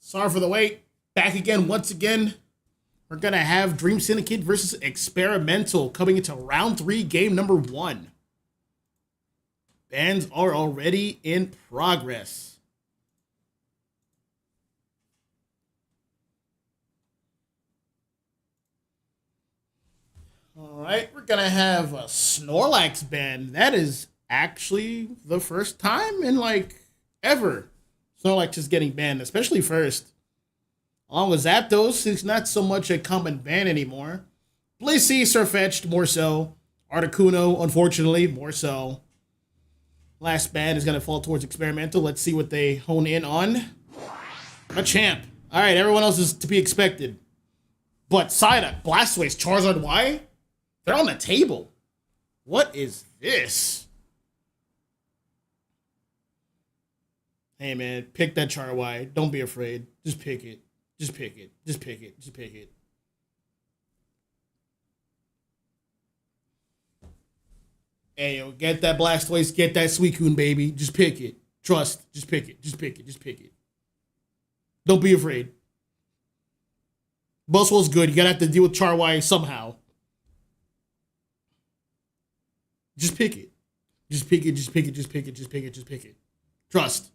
Sorry for the wait. Back again once again. We're going to have Dream Syndicate versus Experimental coming into round 3, game number 1. Bans are already in progress. All right, we're going to have a Snorlax ban. That is actually the first time in, like, ever Snorlax is getting banned, especially first. Along with Zapdos, it's not so much a common ban anymore. Blissey, Sirfetch'd, more so. Articuno, unfortunately, more so. Last ban is going to fall towards Experimental. Let's see what they hone in on. A champ. All right, everyone else is to be expected. But Psyduck, Blastoise, Charizard Y, they're on the table. What is this? Hey, man, pick that Char Y. Don't be afraid. Just pick it. Just pick it. Just pick it. Just pick it. Hey, yo, get that Blastoise, get that Suicune, baby. Just pick it. Trust. Just pick it. Just pick it. Just pick it. Don't be afraid. Buzzwole's good. You gotta have to deal with Char Y somehow. Just pick it. Just pick it. Just pick it. Just pick it. Just pick it. Just pick it. Trust.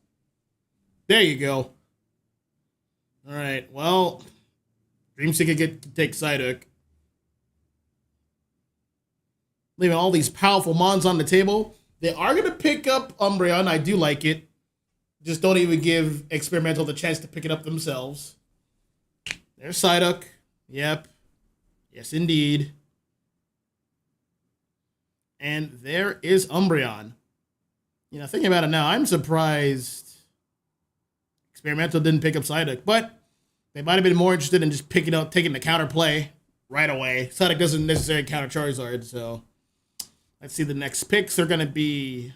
There you go. All right. Well, Dream Syndicate can take Psyduck. Leaving all these powerful mons on the table. They are going to pick up Umbreon. I do like it. Just don't even give Experimental the chance to pick it up themselves. There's Psyduck. Yep. Yes, indeed. And there is Umbreon. You know, thinking about it now, I'm surprised Experimental didn't pick up Psyduck, but they might have been more interested in just taking the counter play right away. Psyduck doesn't necessarily counter Charizard, so let's see the next picks. They're going to be...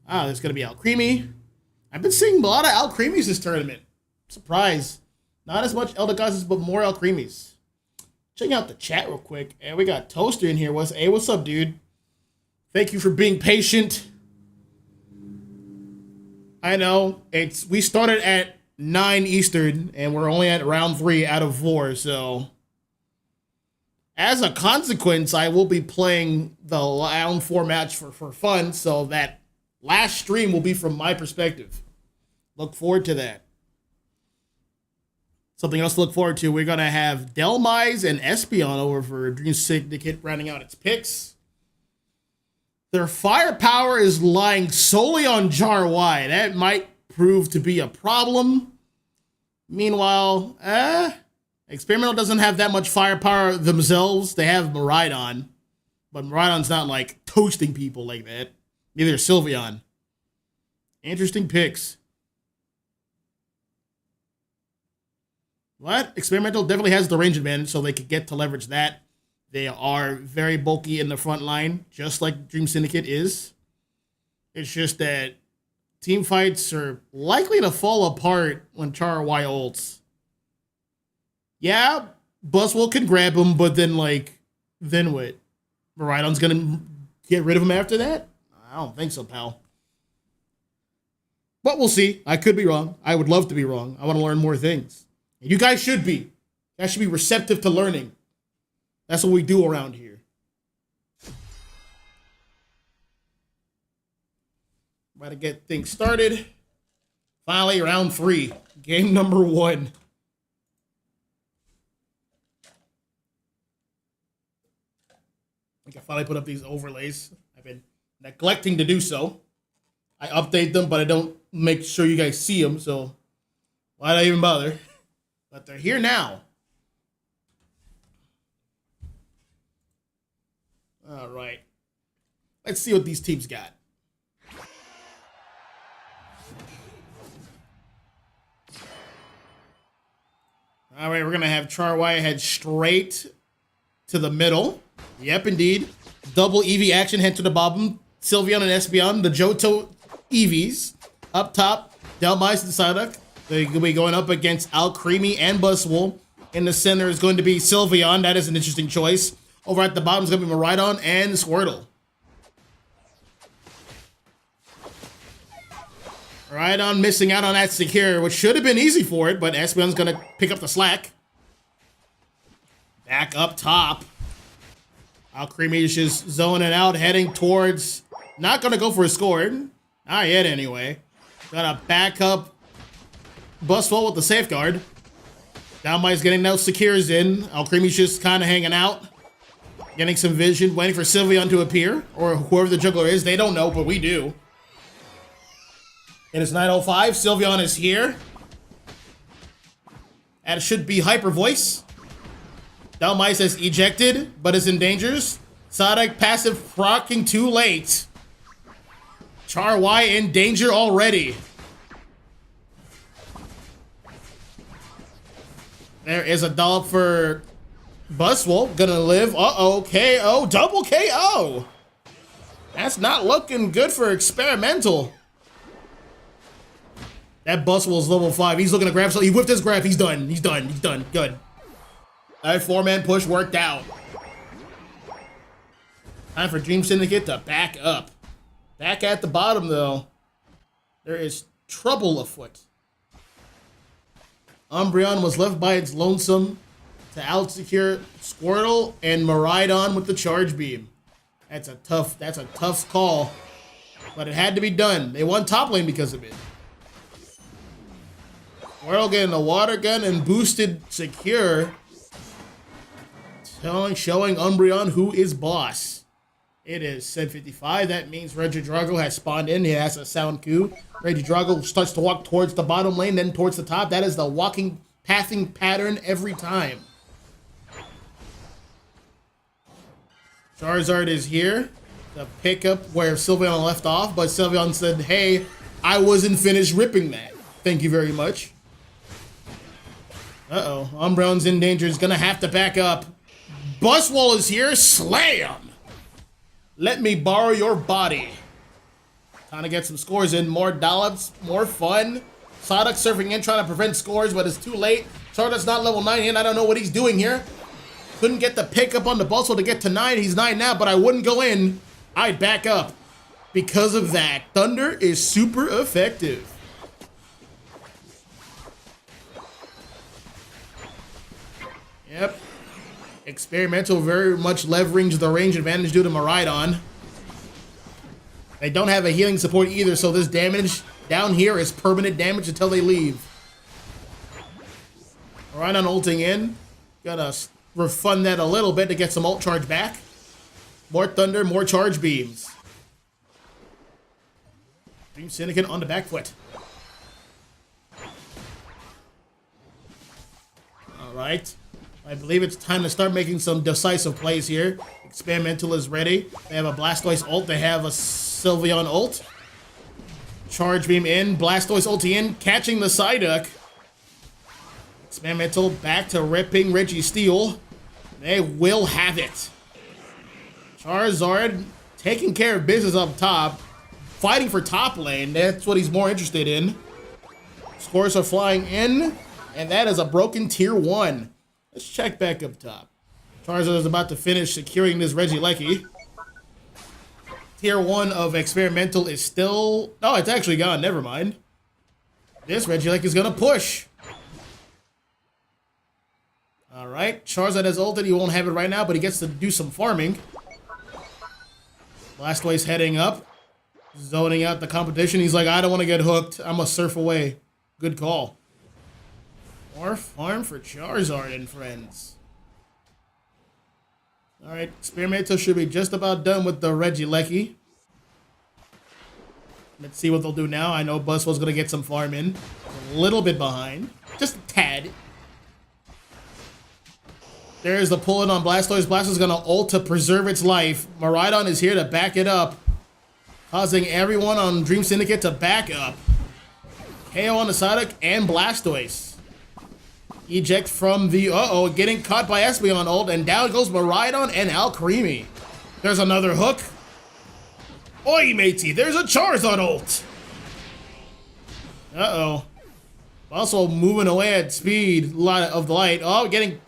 there's going to be Alcremie. I've been seeing a lot of Alcremies this tournament. Surprise. Not as much Eldegozzes, but more Alcremies. Checking out the chat real quick. And we got Toaster in here. Hey, what's up, dude? Thank you for being patient. I know. We started at 9 Eastern, and we're only at round 3 out of 4, so... As a consequence, I will be playing the round 4 match for fun, so that last stream will be from my perspective. Look forward to that. Something else to look forward to, we're going to have Delmise and Espeon over for Dream Syndicate rounding out its picks. Their firepower is lying solely on Jar Y. That might prove to be a problem. Meanwhile, Experimental doesn't have that much firepower themselves. They have Miraidon, but Miraidon's not like toasting people like that. Neither is Sylveon. Interesting picks. What? Experimental definitely has the range advantage, so they could get to leverage that. They are very bulky in the front line, just like Dream Syndicate is. It's just that team fights are likely to fall apart when Char Y ults. Yeah, Buzzwole can grab him, but then what? Miraidon's gonna get rid of him after that? I don't think so, pal. But we'll see. I could be wrong. I would love to be wrong. I want to learn more things. And you guys should be. You guys should be receptive to learning. That's what we do around here. About to get things started. Finally, round 3. Game number 1. I can finally put up these overlays. I've been neglecting to do so. I update them, but I don't make sure you guys see them, so why'd I even bother? But they're here now. All right. Let's see what these teams got. All right, we're going to have Char Y head straight to the middle. Yep, indeed. Double EV action head to the bottom. Sylveon and Espeon, the Johto EVs. Up top, Delmise and Psyduck. They're going to be going up against Alcremie and Buzzwole. In the center is going to be Sylveon. That is an interesting choice. Over at the bottom is going to be Miraidon and Squirtle. Right on missing out on that secure, which should have been easy for it, but Espeon's gonna pick up the slack. Back up top. Alcremie is just zoning out, heading towards... Not gonna go for a score. Not yet, anyway. Gotta back up Buswell with the safeguard. Downbite's getting those secures in. Alcremie's just kind of hanging out. Getting some vision, waiting for Sylveon to appear. Or whoever the juggler is. They don't know, but we do. It is 9:05. Sylveon is here. And it should be Hyper Voice. Downbite says ejected, but is in dangers. Sonic passive proccing too late. Char Y in danger already. There is a dollop for Buswell. Gonna live. Uh-oh. KO. Double KO. That's not looking good for Experimental. That Buswell's level 5. He's looking to grab something. He whipped his grab. He's done. He's done. He's done. Good. That 4-man push worked out. Time for Dream Syndicate to back up. Back at the bottom, though. There is trouble afoot. Umbreon was left by its lonesome to outsecure Squirtle and Miraidon with the charge beam. That's a tough call. But it had to be done. They won top lane because of it. Squirtle getting the water gun and boosted secure. Showing Umbreon who is boss. It is 7:55. That means Regidrago has spawned in. He has a sound coup. Regidrago starts to walk towards the bottom lane, then towards the top. That is the walking, pathing pattern every time. Charizard is here to pick up where Sylveon left off, but Sylveon said, hey, I wasn't finished ripping that. Thank you very much. Uh-oh. Umbreon's in danger. He's going to have to back up. Buswell is here. Slam! Let me borrow your body. Trying to get some scores in. More dollops. More fun. Sonic surfing in, trying to prevent scores, but it's too late. Charizard's not level 9 yet. I don't know what he's doing here. Couldn't get the pickup on the Buswell to get to 9. He's 9 now, but I wouldn't go in. I'd back up. Because of that. Thunder is super effective. Yep. Experimental very much leveraging the range advantage due to Miraidon. They don't have a healing support either, so this damage down here is permanent damage until they leave. Miraidon ulting in. Gotta refund that a little bit to get some ult charge back. More thunder, more charge beams. Dream Syndicate on the back foot. Alright. I believe it's time to start making some decisive plays here. Experimental is ready. They have a Blastoise ult. They have a Sylveon ult. Charge beam in. Blastoise ulti in. Catching the Psyduck. Experimental back to ripping Registeel. They will have it. Charizard taking care of business up top. Fighting for top lane. That's what he's more interested in. Scores are flying in. And that is a broken tier 1. Let's check back up top. Charizard is about to finish securing this Regieleki. Tier 1 of Experimental is still... Oh, it's actually gone. Never mind. This Regieleki is going to push. Alright. Charizard has ulted. He won't have it right now, but he gets to do some farming. Blastoise heading up. Zoning out the competition. He's like, I don't want to get hooked. I'm going to surf away. Good call. More farm for Charizard and friends. Alright, Experimental should be just about done with the Regieleki. Let's see what they'll do now. I know Buswell's going to get some farm in. A little bit behind. Just a tad. There's the pull-in on Blastoise. Blastoise is going to ult to preserve its life. Miraidon is here to back it up. Causing everyone on Dream Syndicate to back up. KO on the Psyduck and Blastoise. Eject from the, getting caught by Espeon ult, and down goes Miraidon and Alcremie. There's another hook. Oi, matey, there's a Charizard ult. Also moving away at speed, lot of the light. Oh, getting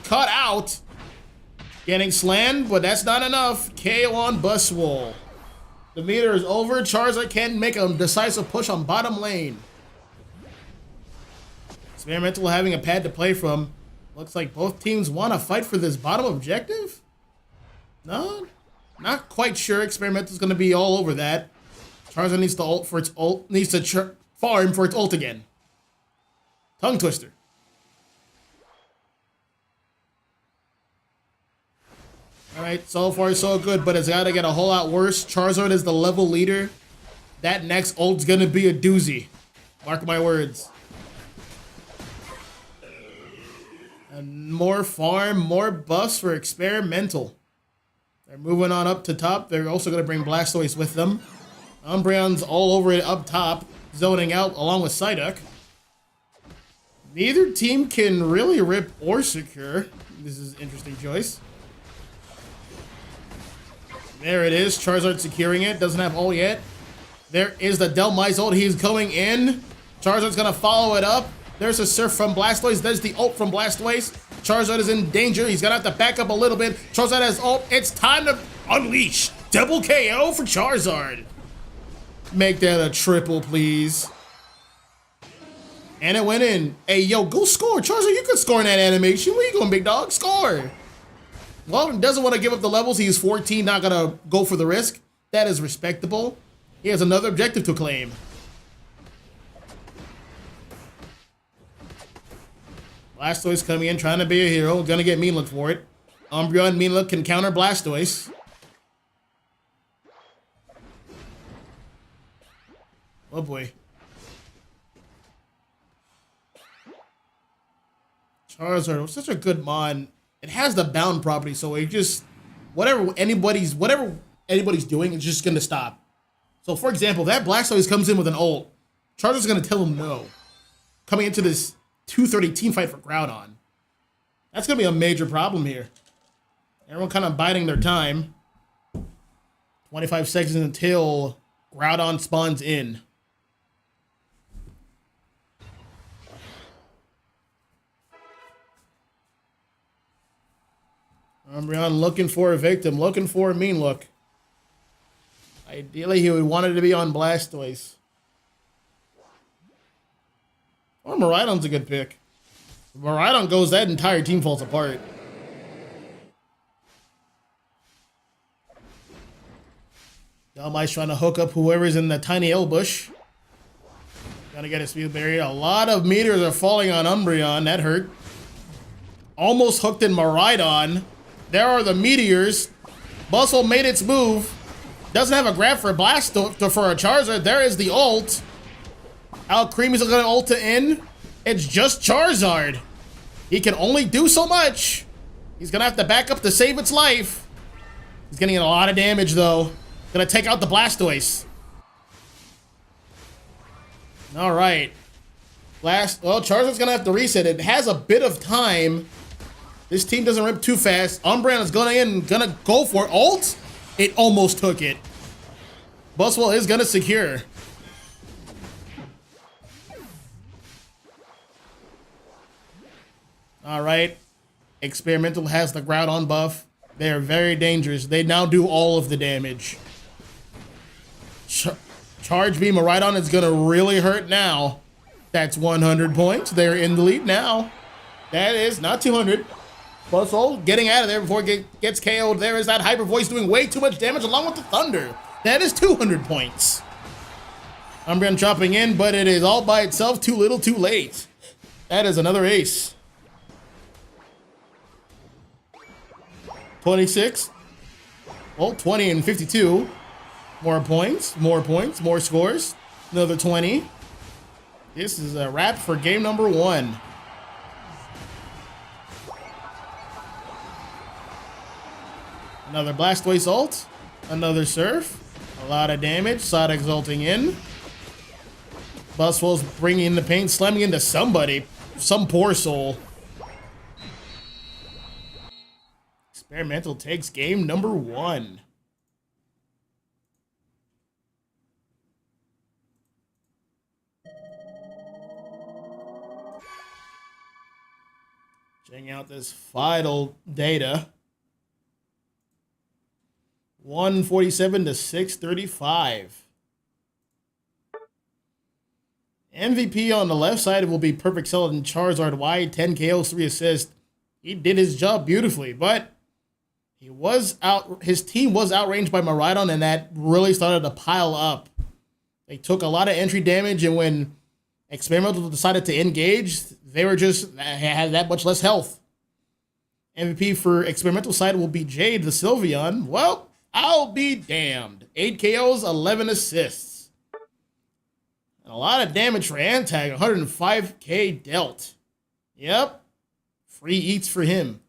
cut out. Getting slammed, but that's not enough. KO on Buswell. The meter is over. Charizard can make a decisive push on bottom lane. Experimental having a pad to play from. Looks like both teams want to fight for this bottom objective? No? Not quite sure. Experimental's going to be all over that. Charizard needs to ult for its ult. Needs to farm for its ult again. Tongue twister. Alright, so far so good, but it's got to get a whole lot worse. Charizard is the level leader. That next ult's going to be a doozy. Mark my words. And more farm, more buffs for Experimental. They're moving on up to top. They're also going to bring Blastoise with them. Umbreon's all over it up top, zoning out along with Psyduck. Neither team can really rip or secure. This is an interesting choice. There it is. Charizard securing it. Doesn't have ult yet. There is the Delmise ult. He's going in. Charizard's going to follow it up. There's a Surf from Blastoise. There's the ult from Blastoise. Charizard is in danger. He's going to have to back up a little bit. Charizard has ult. It's time to unleash. Double KO for Charizard. Make that a triple, please. And it went in. Hey, yo, go score. Charizard, you could score in that animation. Where you going, big dog? Score. Well, doesn't want to give up the levels. He's 14, not going to go for the risk. That is respectable. He has another objective to claim. Blastoise coming in, trying to be a hero. Gonna get Mean Look for it. Umbreon Mean Look can counter Blastoise. Oh boy. Charizard was such a good mon. It has the bound property, so it just whatever anybody's doing, it's just gonna stop. So for example, that Blastoise comes in with an ult. Charizard's gonna tell him no. Coming into this 230 team fight for Groudon. That's gonna be a major problem here. Everyone kind of biding their time. 25 seconds until Groudon spawns in. Umbreon looking for a victim, looking for a Mean Look. Ideally, he would want it to be on Blastoise. Or Miraidon's a good pick. If Miraidon goes, that entire team falls apart. Delmice trying to hook up whoever's in the tiny L bush. Gotta get a speed barrier. A lot of meters are falling on Umbreon. That hurt. Almost hooked in Miraidon. There are the meteors. Bustle made its move. Doesn't have a grab for a Blast for a Charizard. There is the ult. Alcreamy's gonna ult to in. It's just Charizard. He can only do so much. He's gonna have to back up to save its life. He's getting a lot of damage though. Gonna take out the Blastoise. All right. Well, Charizard's gonna have to reset. It has a bit of time. This team doesn't rip too fast. Umbreon is gonna go for it. Ult? It almost took it. Buswell is gonna secure. All right. Experimental has the Groudon buff. They are very dangerous. They now do all of the damage. Charge Beam Miraidon is gonna really hurt now. That's 100 points. They're in the lead now. That is not 200. Bustle getting out of there before it gets KO'd. There is that Hyper Voice doing way too much damage along with the Thunder. That is 200 points. Umbreon chopping in, but it is all by itself. Too little, too late. That is another ace. 26. Well, 20 and 52. More points, more scores. Another 20. This is a wrap for game number 1. Another Blastoise ult. Another Surf. A lot of damage. Psyduck ulting in. Buswell's bringing in the paint, slamming into somebody. Some poor soul. Experimental takes game number 1. Checking out this vital data. 147 to 635. MVP on the left side will be Perfect Cell and Charizard wide, 10 KOs, 3 assists. He did his job beautifully, but he was out. His team was outranged by Miraidon, and that really started to pile up. They took a lot of entry damage, and when Experimental decided to engage, they were just had that much less health. MVP for Experimental side will be Jade the Sylveon. Well, I'll be damned. 8 KOs, 11 assists. And a lot of damage for Antag, 105k dealt. Yep. Free eats for him.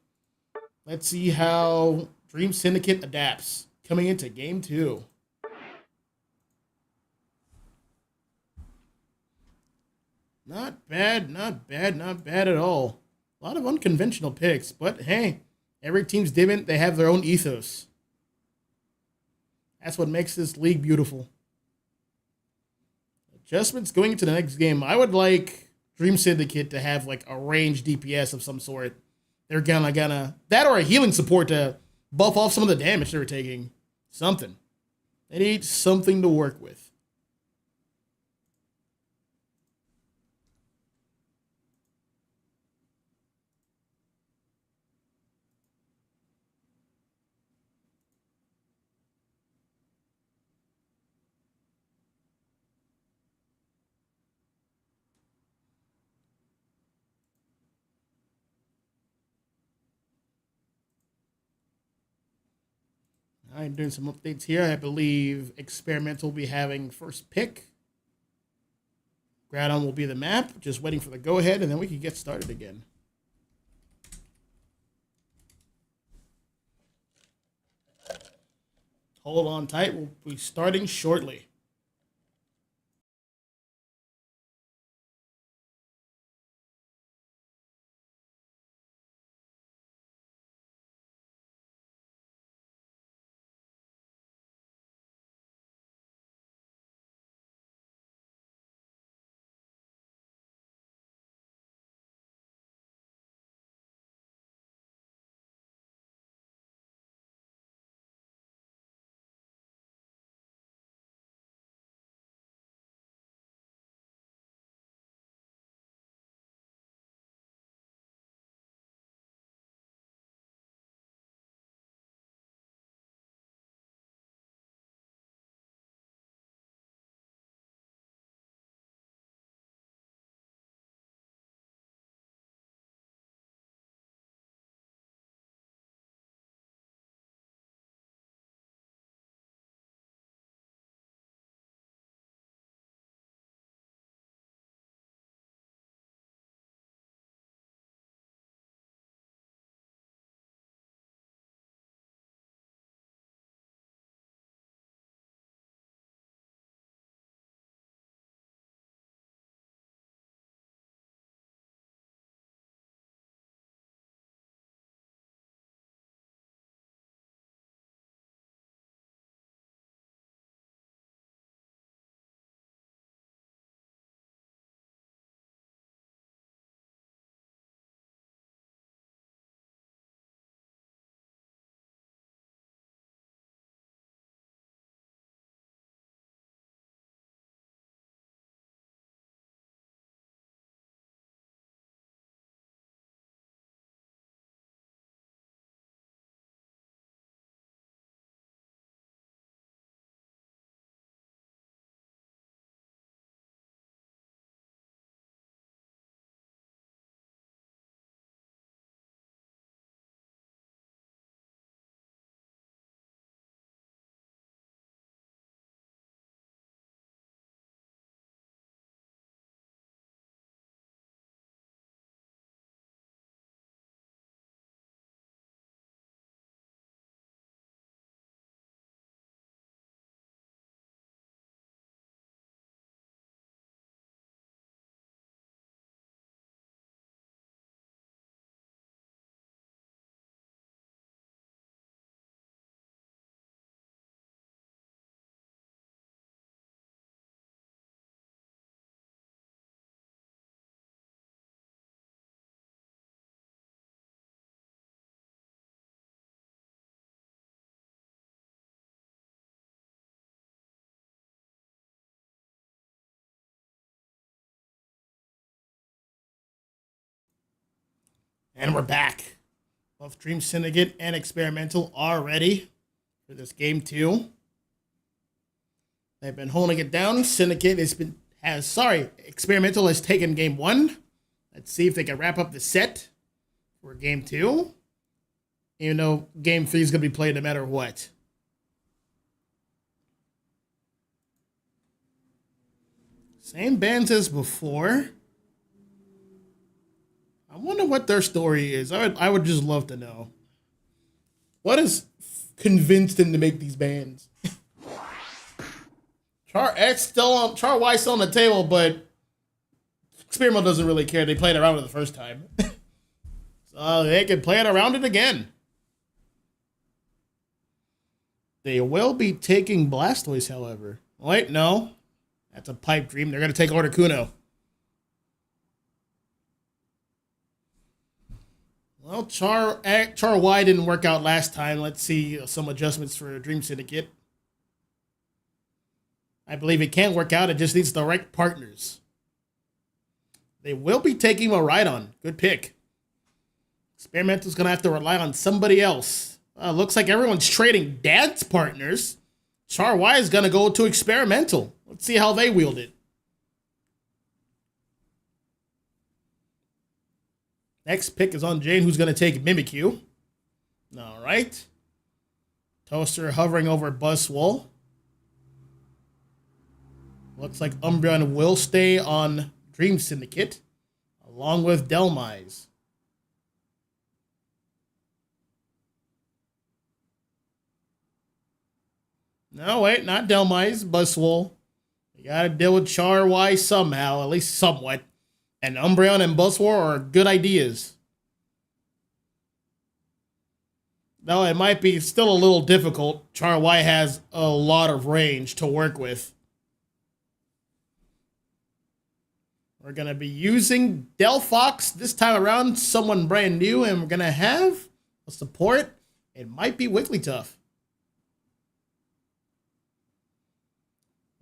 Let's see how Dream Syndicate adapts coming into game 2. Not bad, not bad, not bad at all. A lot of unconventional picks, but hey, every team's different. They have their own ethos. That's what makes this league beautiful. Adjustments going into the next game. I would like Dream Syndicate to have like a range DPS of some sort. They're gonna that or a healing support to buff off some of the damage they're taking. Something. They need something to work with. I'm doing some updates here. I believe Experimental will be having first pick. Groudon will be the map. Just waiting for the go-ahead, and then we can get started again. Hold on tight. We'll be starting shortly. And we're back. Both Dream Syndicate and Experimental are ready for this game 2. They've been holding it down. Experimental has taken game 1. Let's see if they can wrap up the set for game 2. Even though game 3 is going to be played no matter what. Same bands as before. I wonder what their story is. I would just love to know. What has convinced them to make these bands? Char Y still on the table, but Experimental doesn't really care. They played around with it the first time. So they can play it around it again. They will be taking Blastoise, however. Wait, no. That's a pipe dream. They're going to take Articuno. Well, Char Y didn't work out last time. Let's see some adjustments for Dream Syndicate. I believe it can work out. It just needs the right partners. They will be taking Miraidon. Good pick. Experimental's going to have to rely on somebody else. Looks like everyone's trading dance partners. Char Y is going to go to Experimental. Let's see how they wield it. Next pick is on Jane, who's going to take Mimikyu. All right. Toaster hovering over Buzzwole. Looks like Umbreon will stay on Dream Syndicate, along with Delmise. No, wait, not Delmise, Buzzwole. You gotta deal with Char Y somehow, at least somewhat. And Umbreon and Buzzwole are good ideas. Though it might be still a little difficult. Char Y has a lot of range to work with. We're going to be using Delphox this time around, someone brand new, and we're going to have a support. It might be Wigglytuff.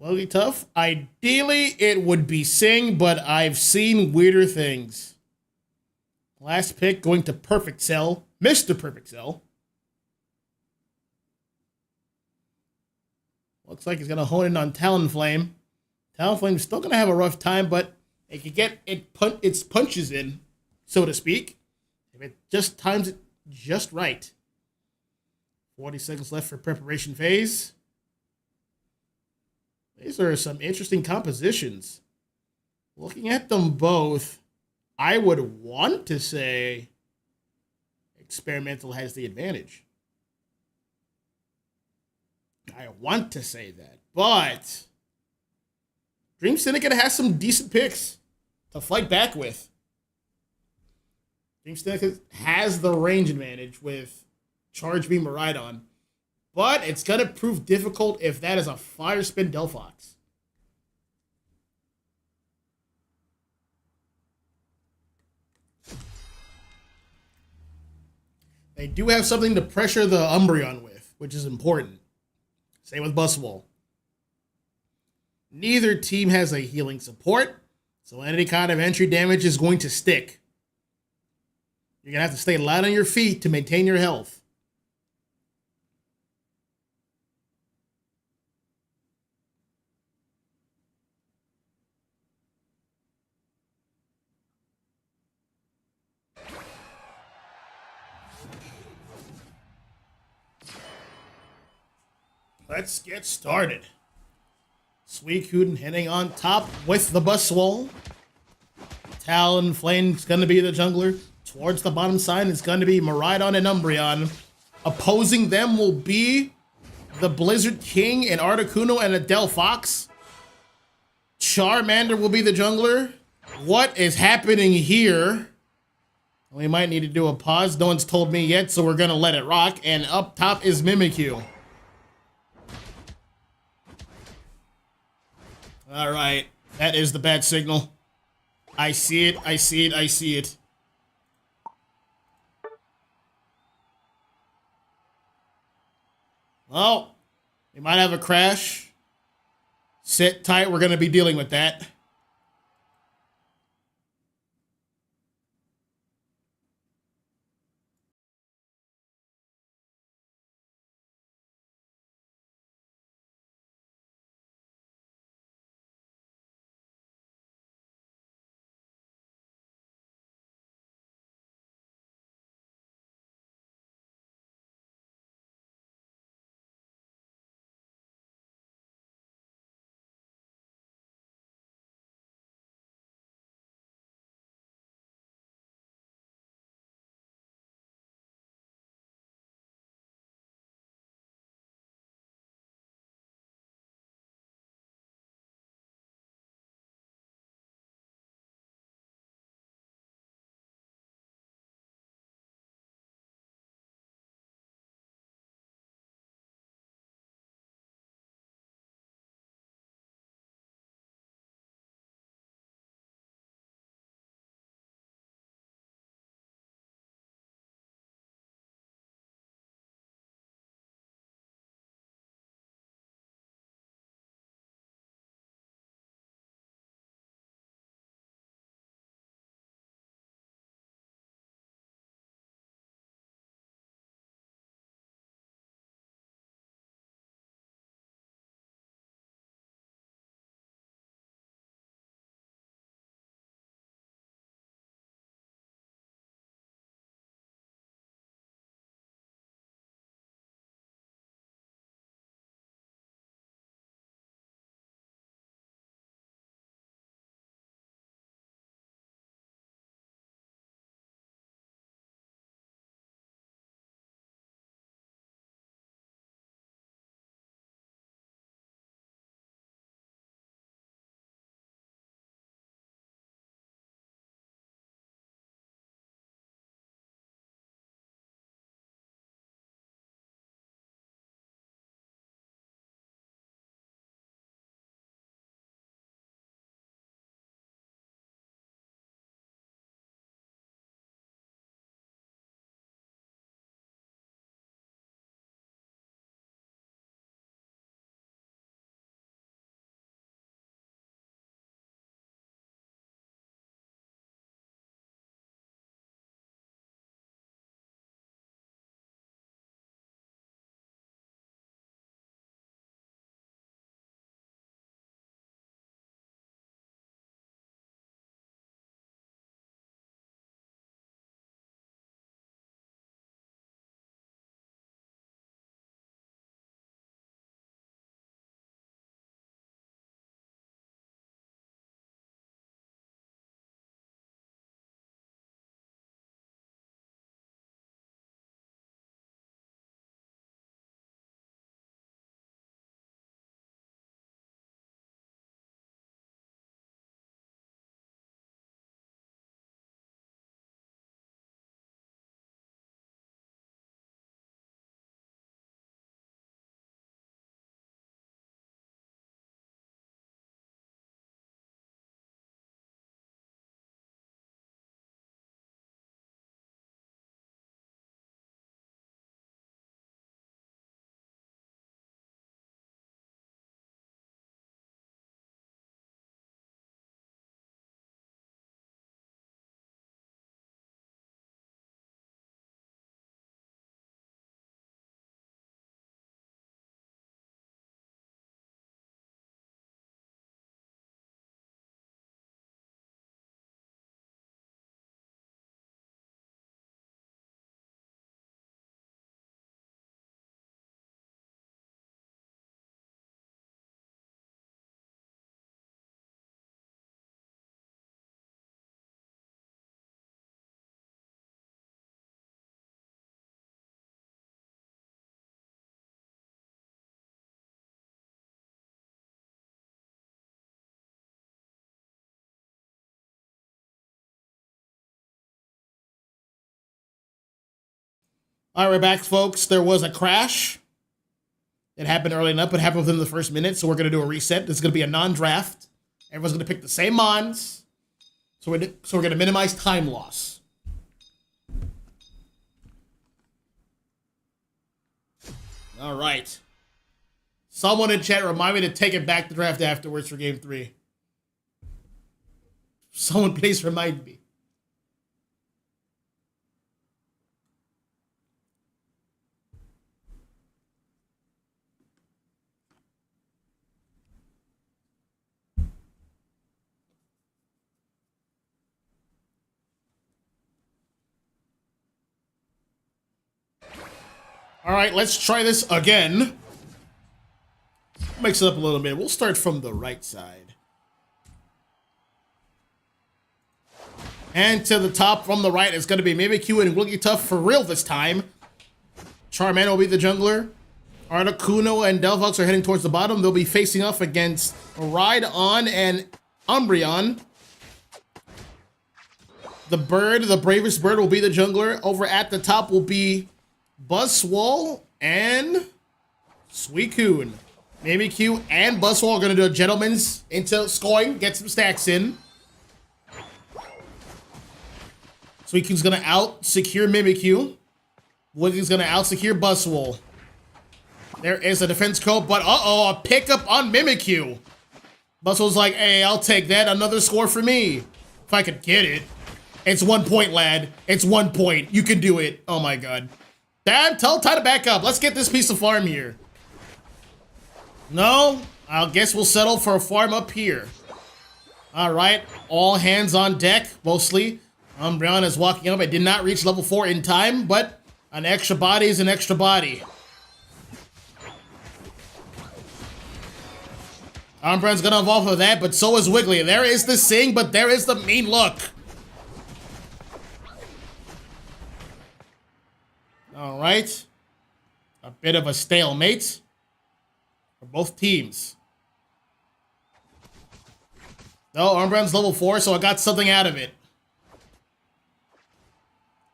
Wigglytuff, ideally it would be Sing, but I've seen weirder things. Last pick going to Perfect Cell, Mr. Perfect Cell. Looks like he's going to hone in on Talonflame. Talonflame's still going to have a rough time, but it can get its punches in, so to speak, if it just times it just right. 40 seconds left for preparation phase. These are some interesting compositions. Looking at them both, I would want to say Experimental has the advantage. I want to say that, but Dream Syndicate has some decent picks to fight back with. Dream Syndicate has the range advantage with Charge Beam Miraidon, but it's going to prove difficult if that is a Fire Spin Delphox. They do have something to pressure the Umbreon with, which is important. Same with Buzzwole. Neither team has a healing support, so any kind of entry damage is going to stick. You're going to have to stay light on your feet to maintain your health. Let's get started. Suicune hitting on top with the Buzzwole. Talonflame's going to be the jungler. Towards the bottom side is going to be Miraidon and Umbreon. Opposing them will be the Blizzard King and Articuno and a Delphox. Charmander will be the jungler. What is happening here? We might need to do a pause. No one's told me yet, so we're going to let it rock. And up top is Mimikyu. All right, that is the bad signal. I see it, I see it, I see it. Well, we might have a crash. Sit tight, we're going to be dealing with that. . All right, we're back, folks. There was a crash. It happened early enough, but it happened within the first minute, so we're going to do a reset. This is going to be a non-draft. Everyone's going to pick the same mons, so we're going to minimize time loss. All right. Someone in chat remind me to take it back to draft afterwards for game 3. Someone please remind me. All right, let's try this again. Mix it up a little bit. We'll start from the right side. And to the top from the right is going to be Mimikyu and Wigglytuff for real this time. Charmander will be the jungler. Articuno and Delphox are heading towards the bottom. They'll be facing off against Rhydon and Umbreon. The bird, the bravest bird, will be the jungler. Over at the top will be Buzzwole and Suicune. Mimikyu and Buzzwole are going to do a gentleman's into scoring, get some stacks in. Suicune's going to out-secure Mimikyu. Wiggly's going to out-secure Buzzwole. There is a defense code, but uh-oh, a pickup on Mimikyu. Buzzwole's like, hey, I'll take that. Another score for me. If I could get it. It's 1 point, lad. It's 1 point. You can do it. Oh, my God. Damn, tell Ty to back up. Let's get this piece of farm here. No, I guess we'll settle for a farm up here. All right, all hands on deck, mostly. Umbreon is walking up. I did not reach level 4 in time, but an extra body is an extra body. Umbreon's gonna evolve for that, but so is Wiggly. There is the sing, but there is the mean look. All right, a bit of a stalemate for both teams. No, Umbreon's level 4, so I got something out of it.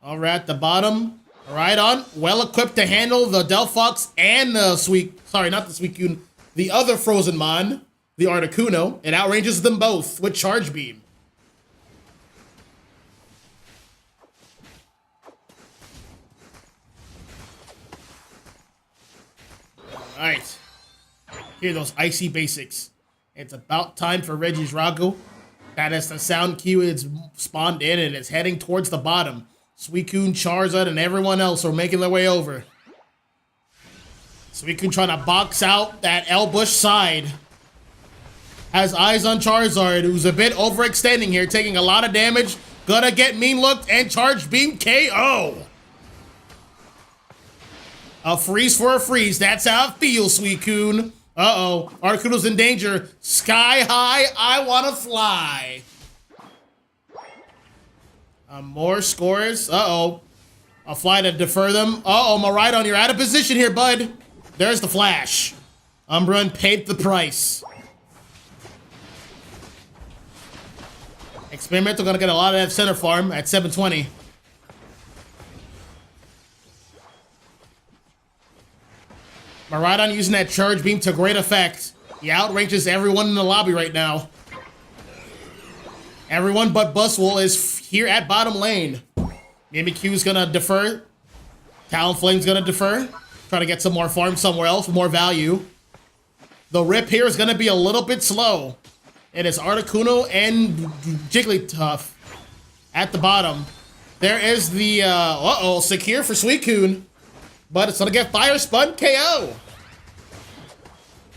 All right, at the bottom, Rhydon, well equipped to handle the Delphox and the Suicune, the other frozen mon, the Articuno. It outranges them both with Charge Beam. All right. Here are those icy basics. It's about time for Reggie's Ragu. That is the sound cue. It's spawned in and it's heading towards the bottom. Suicune, Charizard, and everyone else are making their way over. Suicune trying to box out that Elbush side. Has eyes on Charizard, who's a bit overextending here, taking a lot of damage. Gonna get mean looked and Charge Beam KO. A freeze for a freeze. That's how it feels, Suicune. Uh-oh. Articuno's in danger. Sky high, I wanna fly. More scores. Uh-oh. I'll fly to defer them. Uh-oh, Miraidon, you're out of position here, bud. There's the flash. Umbreon paid the price. Experimental gonna get a lot of that center farm at 720. Miraidon using that Charge Beam to great effect. He outranges everyone in the lobby right now. Everyone but Buzzwole is here at bottom lane. Mimikyu's gonna defer. Talonflame's gonna defer. Try to get some more farm somewhere else, more value. The rip here is gonna be a little bit slow. It is Articuno and Jigglytuff at the bottom. There is the, secure for Suicune. But it's gonna get Fire Spun KO.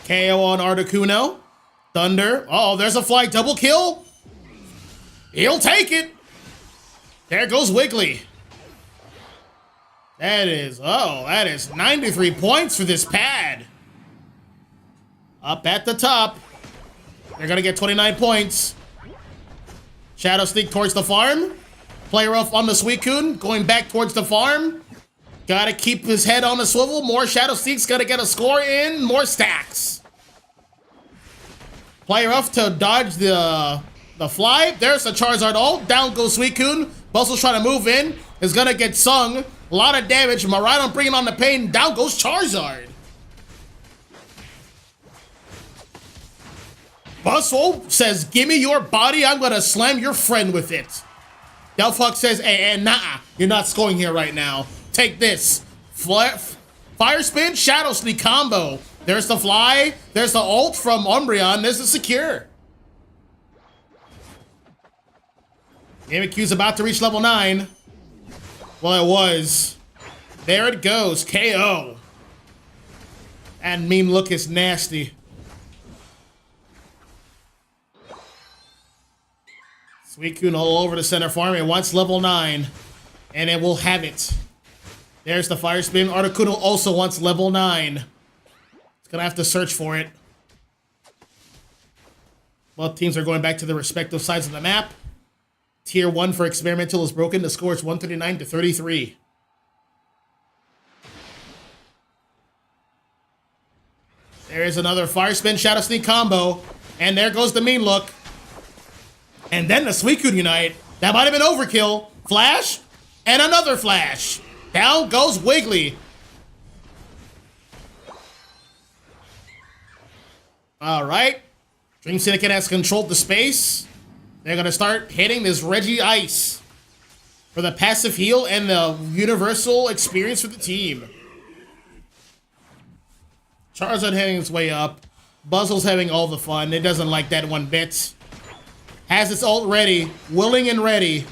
KO on Articuno. Thunder. Uh-oh, there's a fly double kill. He'll take it. There goes Wiggly. That is 93 points for this pad. Up at the top. They're gonna get 29 points. Shadow Sneak towards the farm. Player off on the Suicune, going back towards the farm. Gotta keep his head on the swivel. More Shadow Sneaks, gotta get a score in. More stacks. Player off to dodge the fly. There's the Charizard ult. Down goes Suicune. Buzzle's trying to move in. Is gonna get sung. A lot of damage. Miraidon bringing on the pain. Down goes Charizard. Bustle says, give me your body. I'm going to slam your friend with it. Delphox says, nah, you're not scoring here right now. Take this. Fire Spin, Shadow Sneak combo. There's the fly. There's the ult from Umbreon. This is secure. Mimikyu's about to reach level 9. Well, it was. There it goes. KO. That meme look is nasty. Suicune all over the center farm. It wants level 9. And it will have it. There's the Fire Spin. Articuno also wants level 9. It's gonna have to search for it. Both teams are going back to their respective sides of the map. Tier 1 for Experimental is broken. The score is 139 to 33. There is another Fire Spin Shadow Sneak combo. And there goes the mean look. And then the Suicune Unite. That might have been overkill. Flash. And another flash. Down goes Wiggly. All right. Dream Syndicate has controlled the space. They're going to start hitting this Reggie Ice for the passive heal and the universal experience for the team. Charizard heading its way up. Buzzle's having all the fun. It doesn't like that one bit. Has its ult ready. Willing and ready.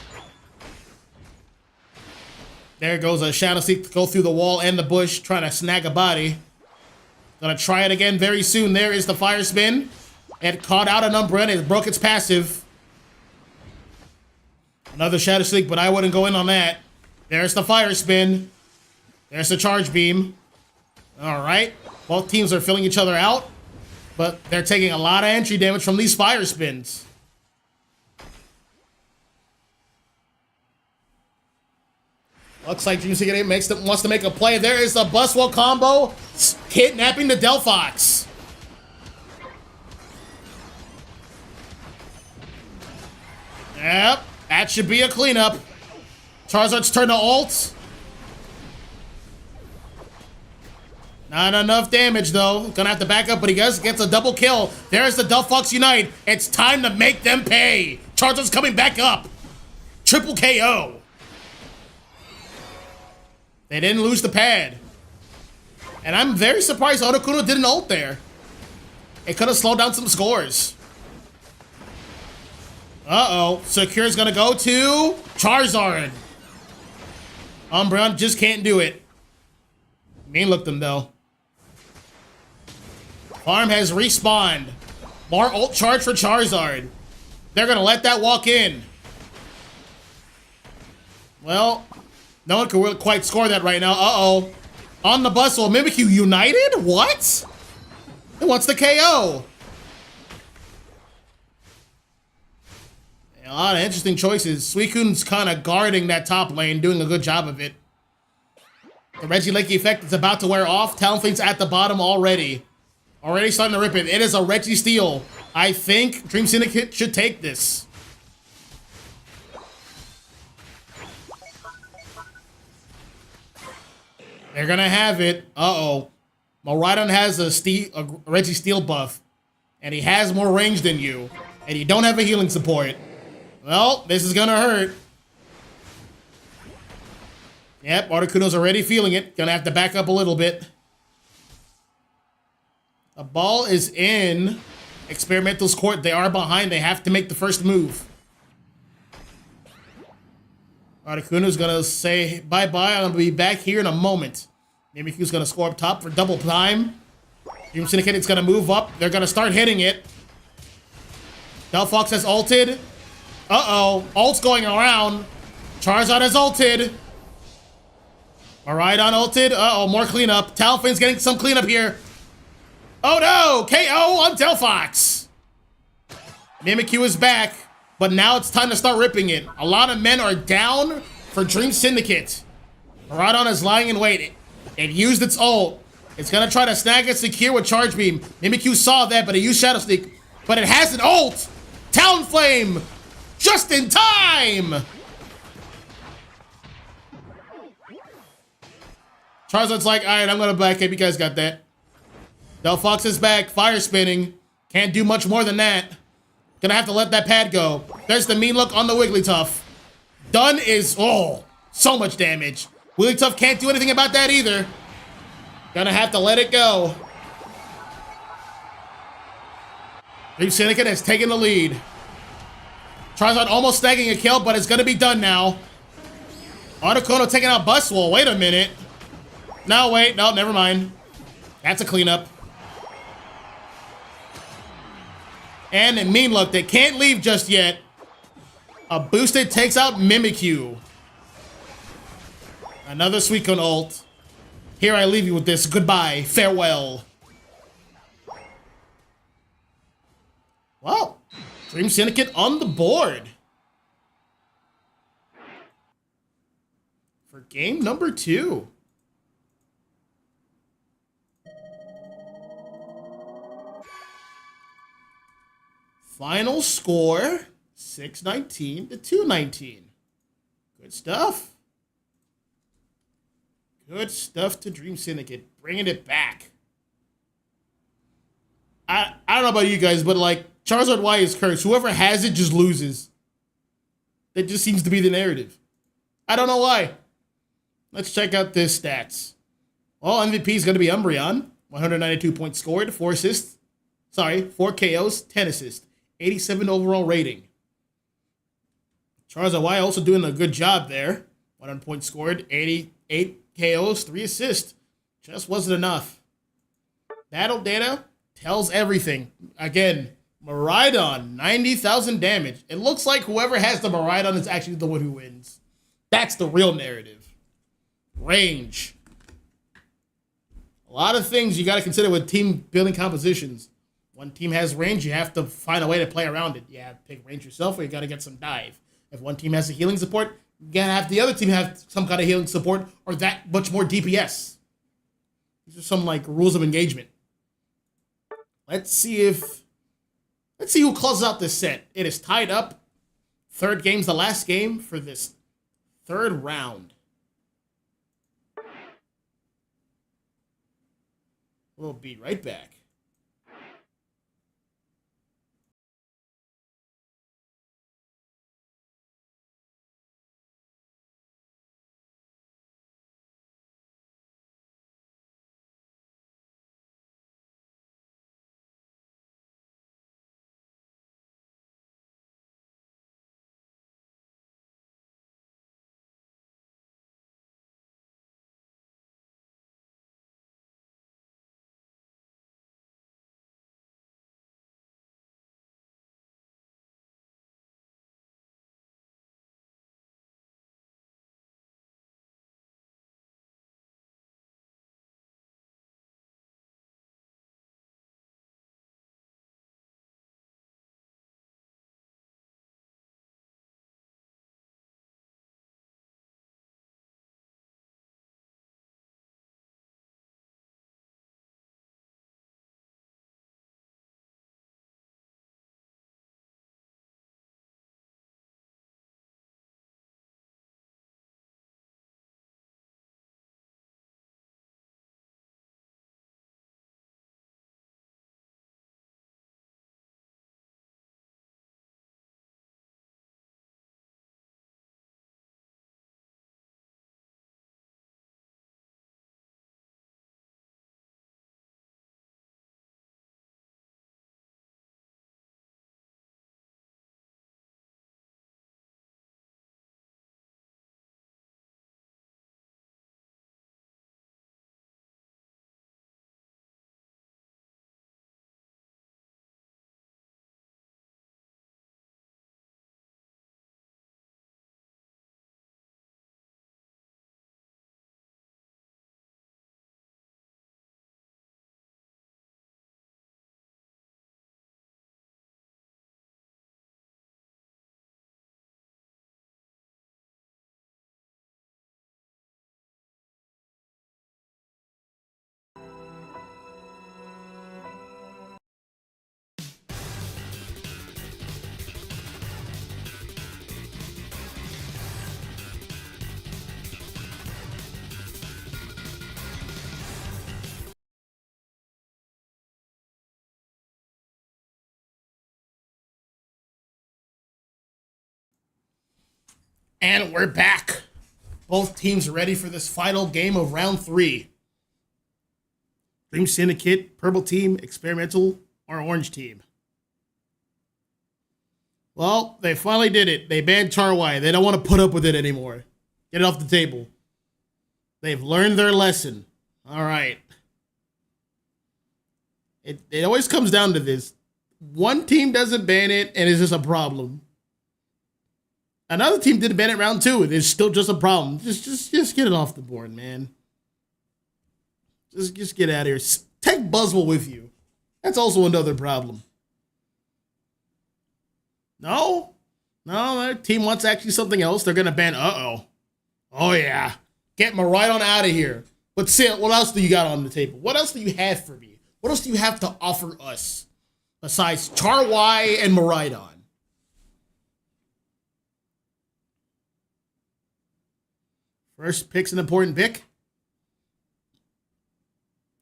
There goes a Shadow Sneak to go through the wall and the bush, trying to snag a body. Gonna try it again very soon. There is the Fire Spin. It caught out an Umbreon. It broke its passive. Another Shadow Sneak, but I wouldn't go in on that. There's the Fire Spin. There's the Charge Beam. All right. Both teams are filling each other out, but they're taking a lot of entry damage from these Fire Spins. Looks like Dream Syndicate wants to make a play. There is the Buswell combo, kidnapping the Delphox. Yep, that should be a cleanup. Charizard's turn to ult. Not enough damage, though. Gonna have to back up, but he gets a double kill. There's the Delphox Unite. It's time to make them pay. Charizard's coming back up. Triple KO. They didn't lose the pad. And I'm very surprised Articuno didn't ult there. It could have slowed down some scores. Uh-oh. Secure's gonna go to Charizard. Umbreon just can't do it. Mean looked him, though. Farm has respawned. More ult charge for Charizard. They're gonna let that walk in. Well, no one can really quite score that right now. Uh-oh. On the bustle, Mimikyu United? What? It wants the KO. A lot of interesting choices. Suicune's kind of guarding that top lane, doing a good job of it. The Regieleki effect is about to wear off. Talonflame's at the bottom already. Already starting to rip it. It is a Reggie steal. I think Dream Syndicate should take this. They're gonna have it. Uh-oh. Miraidon has a Reggie Steel buff. And he has more range than you. And you don't have a healing support. Well, this is gonna hurt. Yep, Articuno's already feeling it. Gonna have to back up a little bit. The ball is in Experimental's court. They are behind. They have to make the first move. Articuno's gonna say bye-bye. I'm gonna be back here in a moment. Mimikyu's gonna score up top for double time. Dream Syndicate's gonna move up. They're gonna start hitting it. Delphox has ulted. Uh-oh. Ult's going around. Charizard has ulted. Miraidon ulted. Uh-oh, more cleanup. Talonflame's getting some cleanup here. Oh no! KO on Delphox. Mimikyu is back. But now it's time to start ripping it. A lot of men are down for Dream Syndicate. Miraidon is lying in wait. It used its ult. It's gonna try to snag it secure with Charge Beam. Mimikyu saw that, but it used Shadow Sneak. But it has an ult! Talonflame! Just in time! Charizard's like, all right, I'm going to back up. You guys got that. Delphox is back. Fire spinning. Can't do much more than that. Gonna have to let that pad go. There's the mean look on the Wigglytuff. Done is, oh, so much damage. Wigglytuff can't do anything about that either. Gonna have to let it go. Dream Syndicate has taken the lead. Charizard almost snagging a kill, but it's gonna be done now. Articuno taking out Buswell. Wait a minute. No, wait, no, never mind. That's a cleanup. And a mean look, they can't leave just yet. A boosted takes out Mimikyu. Another Suicune ult. Here I leave you with this. Goodbye. Farewell. Wow. Dream Syndicate on the board. For game number 2. Final score, 619 to 219. Good stuff. Good stuff to Dream Syndicate. Bringing it back. I don't know about you guys, but like, Charizard Y is cursed. Whoever has it just loses. That just seems to be the narrative. I don't know why. Let's check out the stats. Well, MVP is going to be Umbreon. 192 points scored, 4 assists. Sorry, 4 KOs, 10 assists. 87 overall rating. Charizard Y also doing a good job there. 100 points scored, 88 KOs, 3 assists. Just wasn't enough. Battle data tells everything. Again, Miraidon, 90,000 damage. It looks like whoever has the Miraidon is actually the one who wins. That's the real narrative. Range. A lot of things you got to consider with team building compositions. One team has range, you have to find a way to play around it. You have to pick range yourself, or you got to get some dive. If one team has a healing support, you got to have the other team have some kind of healing support or that much more DPS. These are some like rules of engagement. Let's see who closes out this set. It is tied up. Third game's the last game for this third round. We'll be right back. And we're back. Both teams ready for this final game of round 3. Dream Syndicate, Purple Team, Experimental, or Orange Team. Well, they finally did it. They banned Charwai. They don't want to put up with it anymore. Get it off the table. They've learned their lesson. All right. It always comes down to this. One team doesn't ban it, and it's just a problem. Another team didn't ban it round 2, and it's still just a problem. Just get it off the board, man. Just get out of here. Take Buzzwole with you. That's also another problem. No, their team wants actually something else. They're gonna ban. Oh yeah, get me right on out of here. But Sil, what else do you got on the table? What else do you have for me? What else do you have to offer us besides Charwai and Miraidon? First pick's an important pick.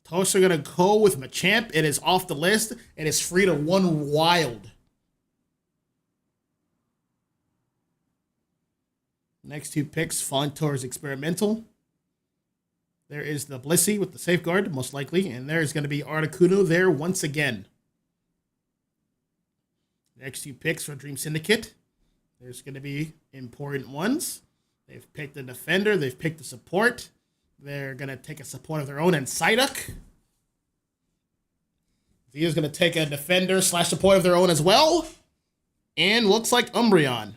Toast are gonna go with Machamp. It is off the list. It is free to one wild. Next 2 picks falling towards Experimental. There is the Blissey with the Safeguard, most likely, and there is going to be Articuno there once again. Next 2 picks for Dream Syndicate. There's going to be important ones. They've picked the Defender. They've picked the Support. They're going to take a support of their own and Psyduck. Via's going to take a Defender / support of their own as well. And looks like Umbreon.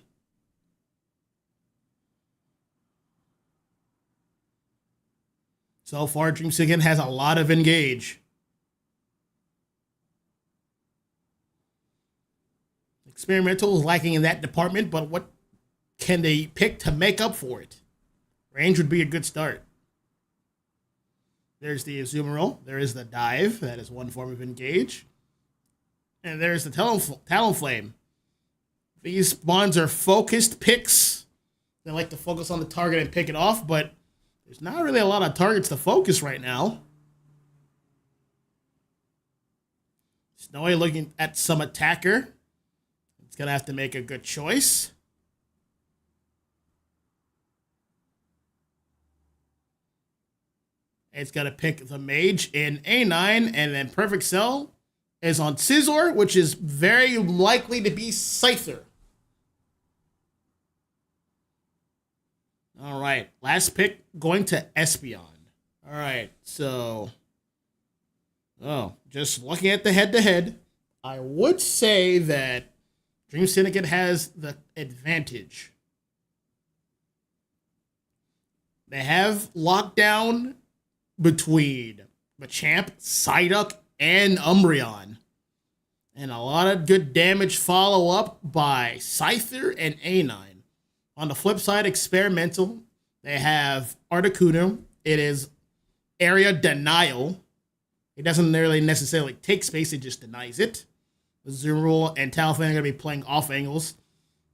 So far, Dream Syndicate has a lot of Engage. Experimental is lacking in that department, but what can they pick to make up for it? Range would be a good start. There's the Azumarill. There is the Dive. That is one form of Engage. And there's the Talonflame. These spawns are focused picks. They like to focus on the target and pick it off, but there's not really a lot of targets to focus right now. Snowy looking at some attacker. It's going to have to make a good choice. It's going to pick the Mage in A9, and then Perfect Cell is on Scizor, which is very likely to be Scyther. All right, last pick going to Espeon. All right, so, just looking at the head-to-head, I would say that Dream Syndicate has the advantage. They have lockdown between Machamp, Psyduck, and Umbreon. And a lot of good damage follow-up by Scyther and A9. On the flip side, Experimental, they have Articuno. It is area denial. It doesn't really necessarily take space, it just denies it. Azumarill and Talonflame are going to be playing off angles.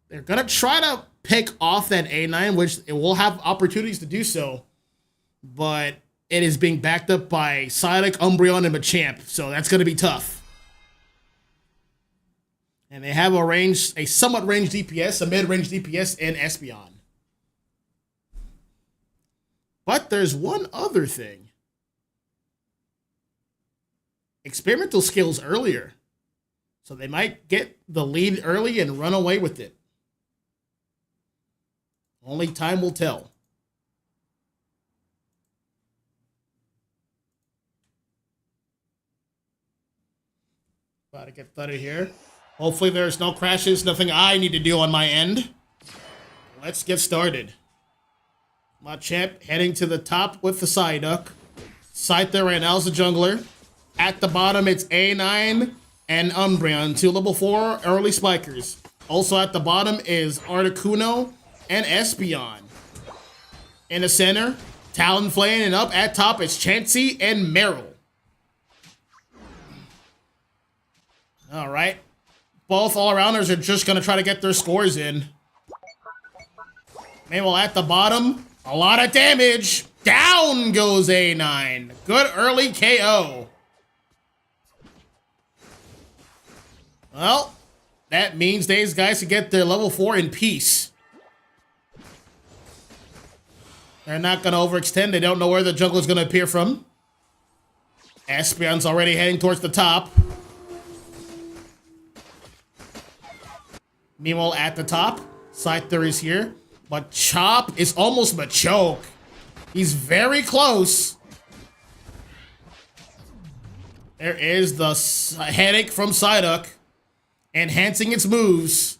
They're going to try to pick off that A9, which it will have opportunities to do so. But it is being backed up by Psyduck, Umbreon, and Machamp, so that's going to be tough. And they have a somewhat ranged DPS, a mid-range DPS, and Espeon. But there's one other thing. Experimental skills earlier. So they might get the lead early and run away with it. Only time will tell. About to get started here. Hopefully there's no crashes, nothing I need to do on my end. Let's get started. Machamp heading to the top with the Psyduck. Scyther right now is the jungler. At the bottom, it's A9 and Umbreon, 2 level 4 early spikers. Also at the bottom is Articuno and Espeon. In the center, Talonflame, and up at top is Chansey and Meryl. All right. Both all-arounders are just going to try to get their scores in. Meanwhile, at the bottom, a lot of damage. Down goes A9. Good early KO. Well, that means these guys can get their level 4 in peace. They're not going to overextend. They don't know where the jungle is going to appear from. Espeon's already heading towards the top. Meanwhile, at the top, Scyther is here. But Chop is almost Machoke. He's very close. There is the headache from Psyduck. Enhancing its moves.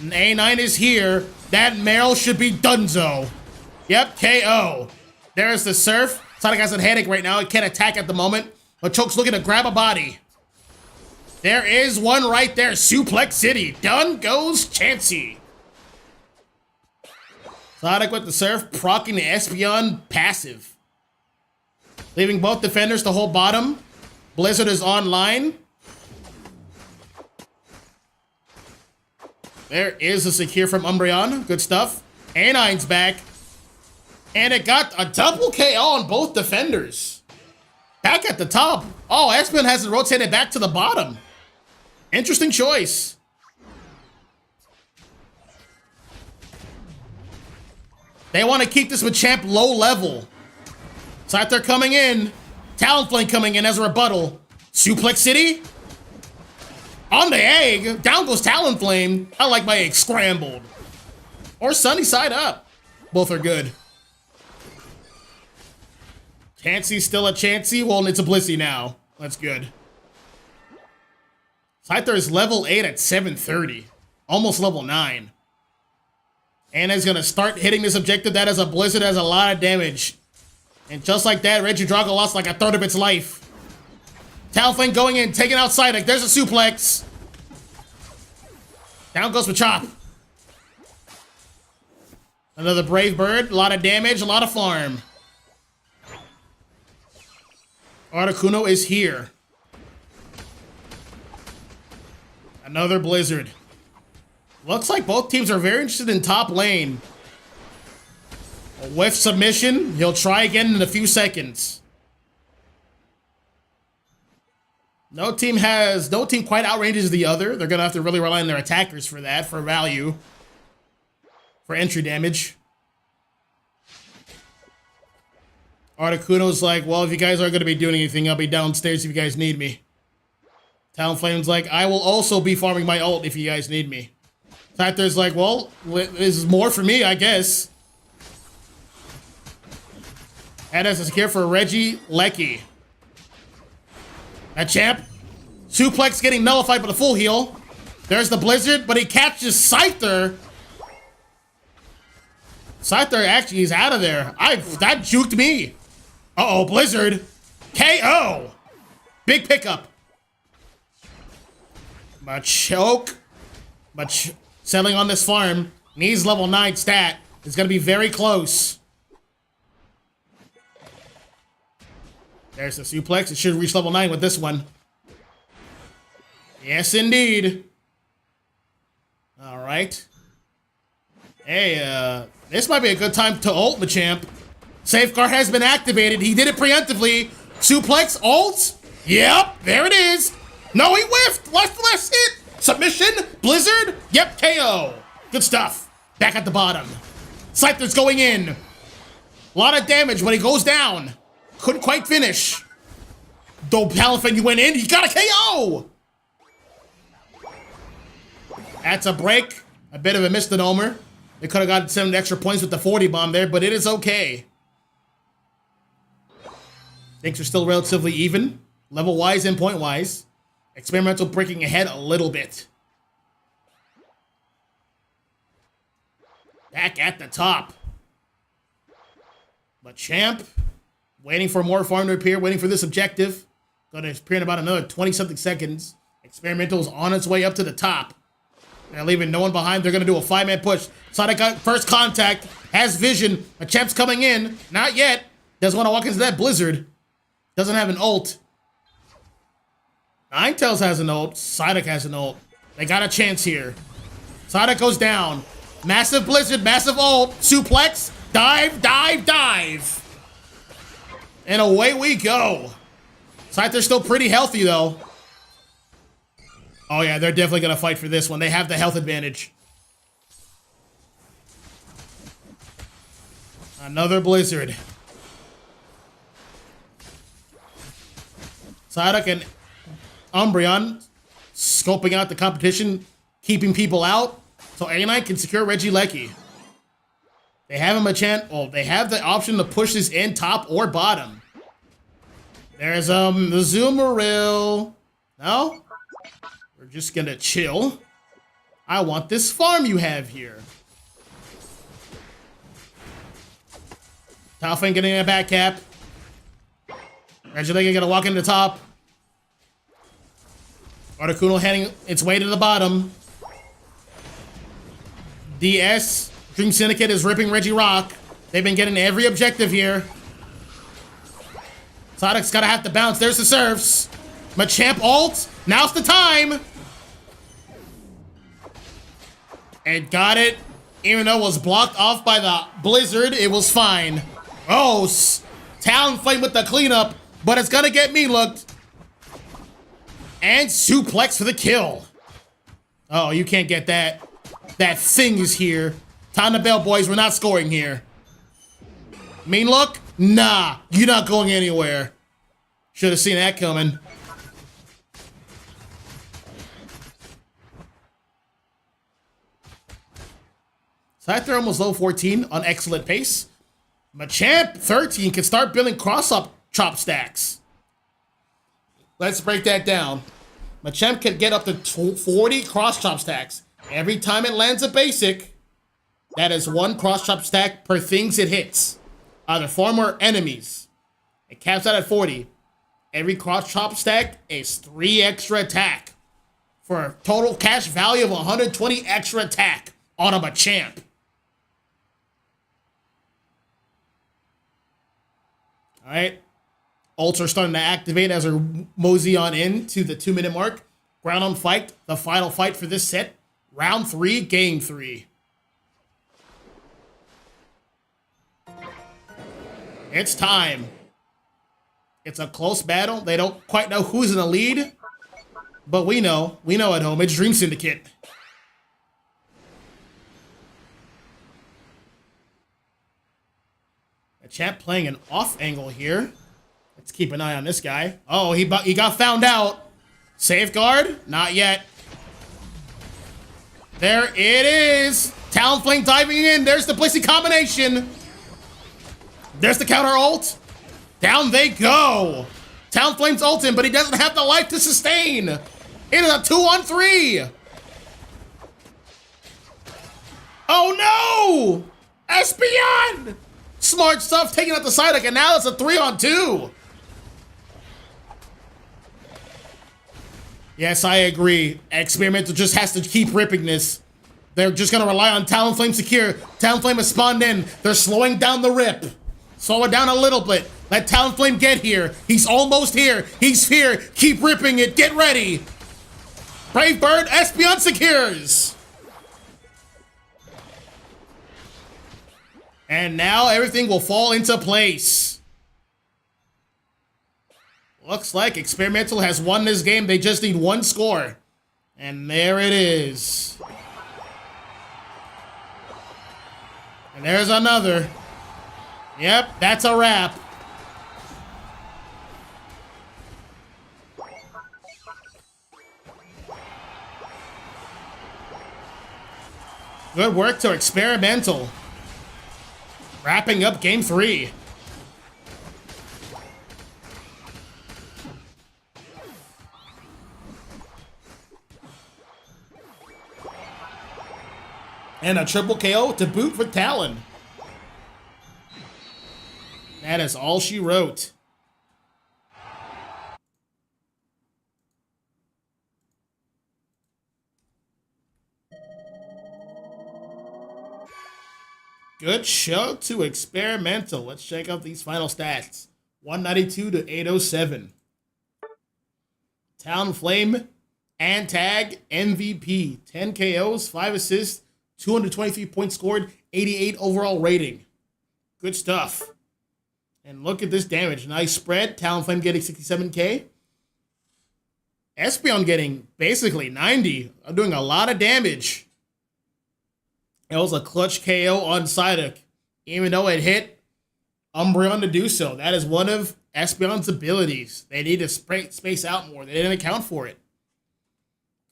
A9 is here. That Meryl should be Dunzo. Yep, KO. There's the Surf. Psyduck has a headache right now. It can't attack at the moment. Machoke's looking to grab a body. There is one right there. Suplex City. Done goes Chansey. Psyduck with the Surf, proccing the Espeon passive. Leaving both defenders to hold bottom. Blizzard is online. There is a secure from Umbreon. Good stuff. A9's back. And it got a double KO on both defenders. Back at the top. Oh, Espeon has it rotated back to the bottom. Interesting choice. They want to keep this Machamp low level. Scyther coming in. Talonflame coming in as a rebuttal. Suplex City. On the egg. Down goes Talonflame. I like my egg scrambled. Or sunny side up. Both are good. Chansey's still a Chansey. Well, it's a Blissey now. That's good. Scyther is level 8 at 730. Almost level 9. Anna's gonna start hitting this objective. That is a Blizzard, has a lot of damage. And just like that, Regidrago lost like a third of its life. Talonflame going in, taking out Psyduck. There's a suplex. Down goes Machop. Another Brave Bird, a lot of damage, a lot of farm. Articuno is here. Another Blizzard. Looks like both teams are very interested in top lane. A whiff submission. He'll try again in a few seconds. No team quite outranges the other. They're gonna have to really rely on their attackers for that, for value. For entry damage. Articuno's like, well, if you guys aren't gonna be doing anything, I'll be downstairs if you guys need me. Talonflame's like, I will also be farming my ult if you guys need me. Scyther's like, well, this is more for me, I guess. And as a secure for Reggie Lecky. That champ. Suplex getting nullified by the full heal. There's the Blizzard, but he catches Scyther. Scyther actually is out of there. That juked me. Uh-oh, Blizzard. KO. Big pickup. Machoke. Settling on this farm. Needs level 9 stat. It's going to be very close. There's the suplex. It should reach level 9 with this one. Yes, indeed. All right. Hey, this might be a good time to ult Machamp. Safeguard has been activated. He did it preemptively. Suplex, ult. Yep, there it is. No, he whiffed. Last hit. Submission, Blizzard. Yep, KO. Good stuff. Back at the bottom. Scyther's going in. A lot of damage when he goes down. Couldn't quite finish. Though Talonflame, you went in. He got a KO. That's a break. A bit of a misnomer. They could have gotten 7 extra points with the 40 bomb there, but it is okay. Things are still relatively even, level-wise and point-wise. Experimental breaking ahead a little bit. Back at the top. Machamp, waiting for more farm to appear, waiting for this objective. Gonna appear in about another 20-something seconds. Experimental's on its way up to the top. They're leaving no one behind. They're gonna do a 5-man push. Sonic got first contact, has vision. Machamp's coming in. Not yet. Doesn't want to walk into that Blizzard. Doesn't have an ult. Ninetales has an ult. Psyduck has an ult. They got a chance here. Psyduck goes down. Massive Blizzard, massive ult. Suplex. Dive, dive, dive. And away we go. Scyther's still pretty healthy, though. Oh, yeah, they're definitely going to fight for this one. They have the health advantage. Another Blizzard. Psyduck and Umbreon scoping out the competition, keeping people out, so A9 can secure Regieleki. They have him a chance. Oh, they have the option to push this in top or bottom. There's the Zoomeril. No? We're just gonna chill. I want this farm you have here. Talfin getting a back cap. Regieleki gonna walk into the top. Articuno heading its way to the bottom. DS, Dream Syndicate is ripping Regirock. They've been getting every objective here. Psyduck's gotta have to bounce. There's the serves. Machamp ult. Now's the time. And got it. Even though it was blocked off by the Blizzard, it was fine. Oh, Talonflame with the cleanup, but it's gonna get me looked. And suplex for the kill. Oh, you can't get that. That thing is here. Time to bail, boys. We're not scoring here. Mean look? Nah, you're not going anywhere. Should have seen that coming. Scyther almost level 14 on excellent pace. Machamp 13 can start building cross-up chop stacks. Let's break that down. Machamp can get up to 40 cross chop stacks. Every time it lands a basic, that is one cross chop stack per things it hits. Either form or enemies. It caps out at 40. Every cross chop stack is 3 extra attack. For a total cash value of 120 extra attack on a Machamp. Alright. Ults are starting to activate as we mosey on in to the 2-minute mark. Ground on fight, the final fight for this set. Round 3, game 3. It's time. It's a close battle. They don't quite know who's in the lead. But we know. We know at home. It's Dream Syndicate. A champ playing an off angle here. Let's keep an eye on this guy. Oh, he got found out. Safeguard? Not yet. There it is. Talonflame diving in. There's the Blissey combination. There's the counter ult. Down they go. Talonflame's ulting, but he doesn't have the life to sustain. It is a 2-on-3. Oh no! Espeon! Smart stuff taking out the Psyduck, and now it's a 3-on-2. Yes, I agree. Experimental just has to keep ripping this. They're just gonna rely on Talonflame secure. Talonflame has spawned in. They're slowing down the rip. Slow it down a little bit. Let Talonflame get here. He's almost here. He's here. Keep ripping it. Get ready. Brave Bird, Espeon secures. And now everything will fall into place. Looks like Experimental has won this game. They just need one score. And there it is. And there's another. Yep, that's a wrap. Good work to Experimental. Wrapping up game 3. And a triple KO to boot for Talon. That is all she wrote. Good show to Experimental. Let's check out these final stats. 192 to 807. Talonflame and Tag MVP. 10 KOs, 5 assists, 223 points scored, 88 overall rating. Good stuff. And look at this damage. Nice spread. Talonflame getting 67k. Espeon getting basically 90. I'm doing a lot of damage. It was a clutch KO on Psyduck. even though it hit Umbreon to do so. That is one of Espeon's abilities. They need to space out more. They didn't account for it.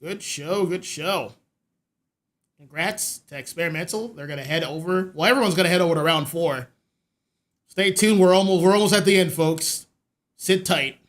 Good show, good show. Congrats to Experimental. They're gonna head over. Well, everyone's gonna head over to round 4. Stay tuned. We're almost at the end, folks. Sit tight.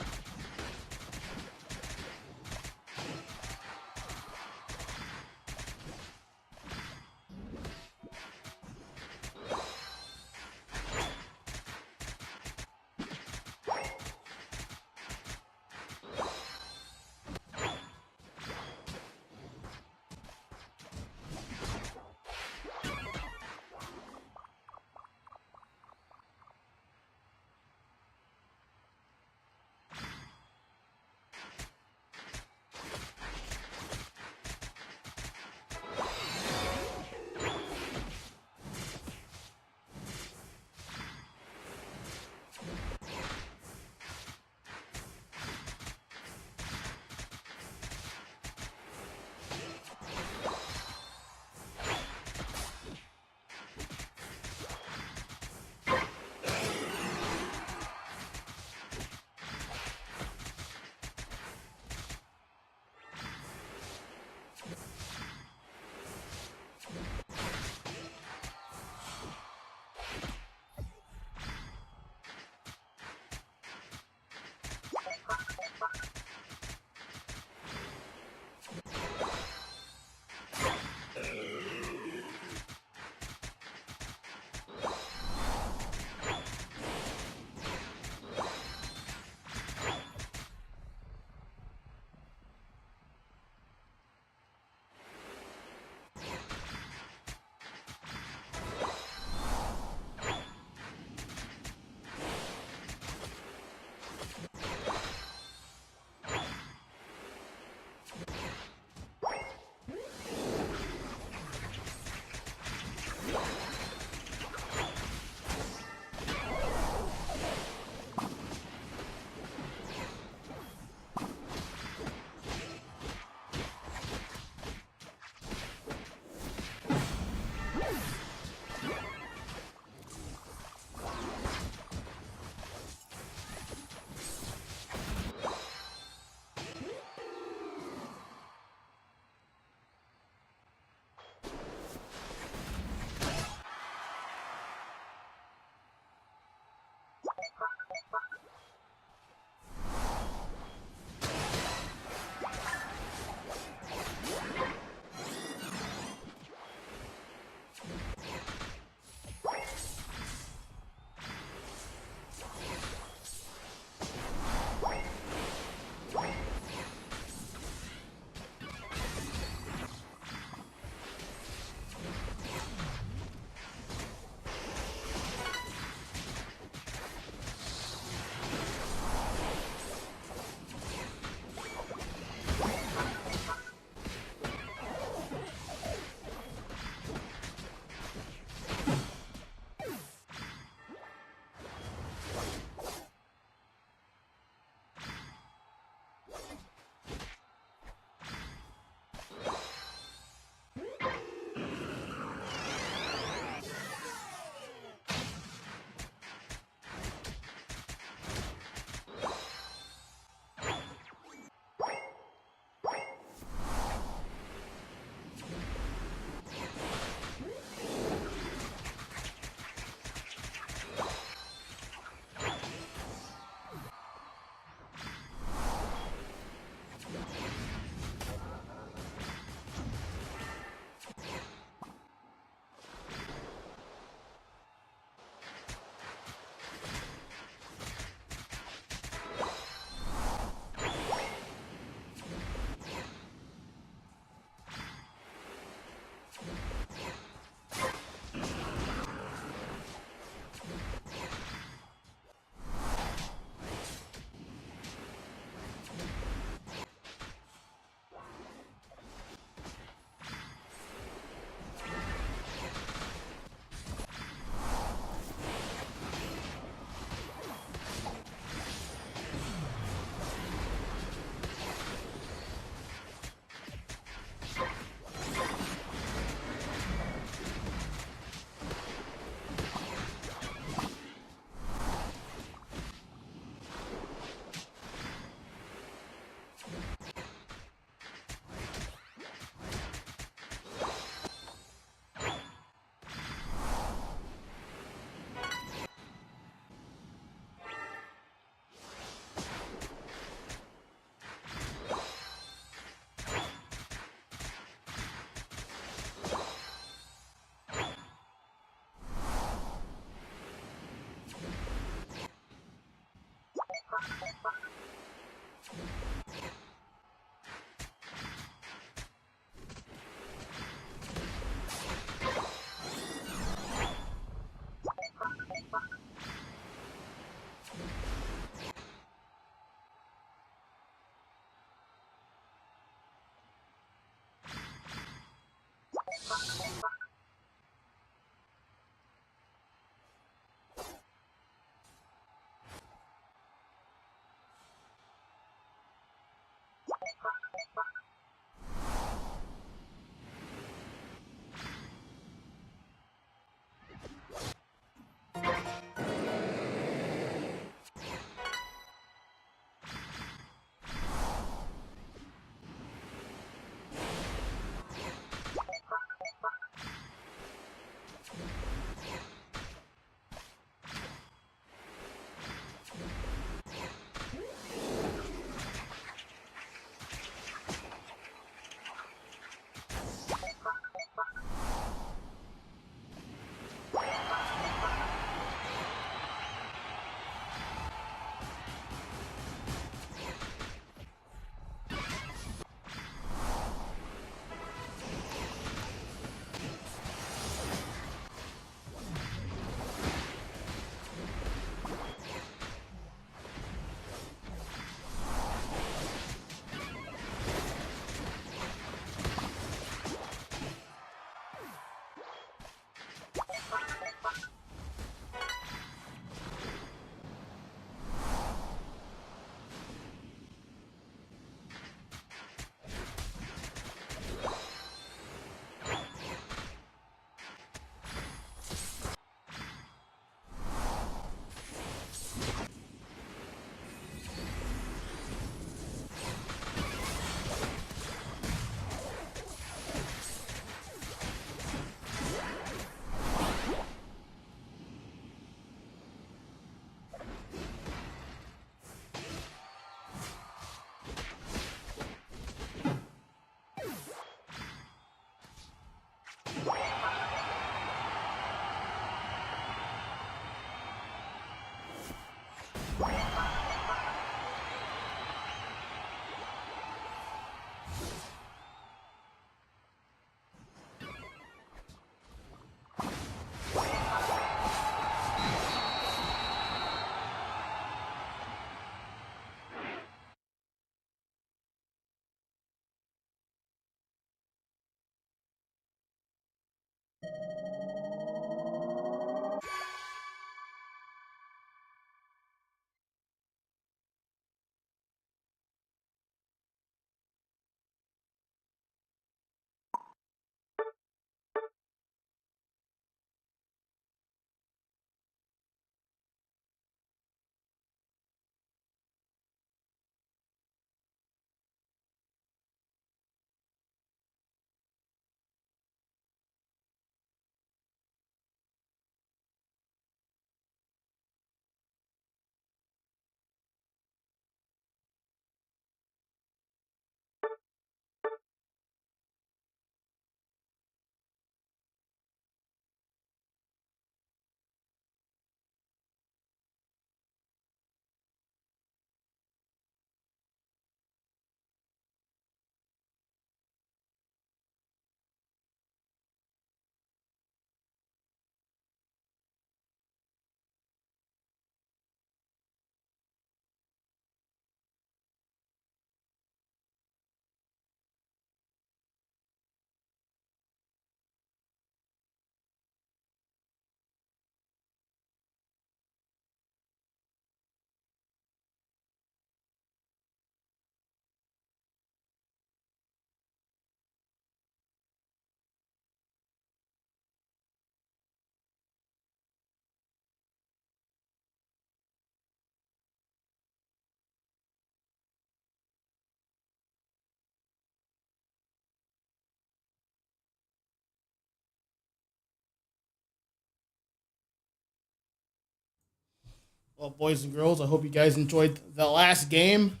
Well, boys and girls, I hope you guys enjoyed the last game,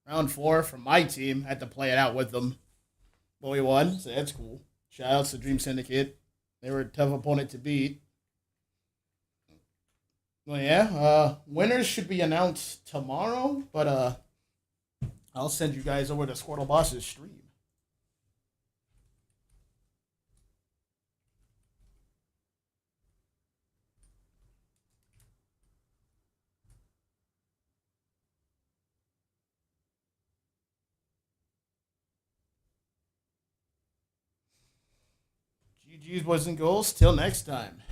round four from my team. I had to play it out with them, but we won, so that's cool. Shout outs to Dream Syndicate. They were a tough opponent to beat. Well, yeah, winners should be announced tomorrow, but I'll send you guys over to Squirtle Boss's stream. GG's, boys and girls. Till next time.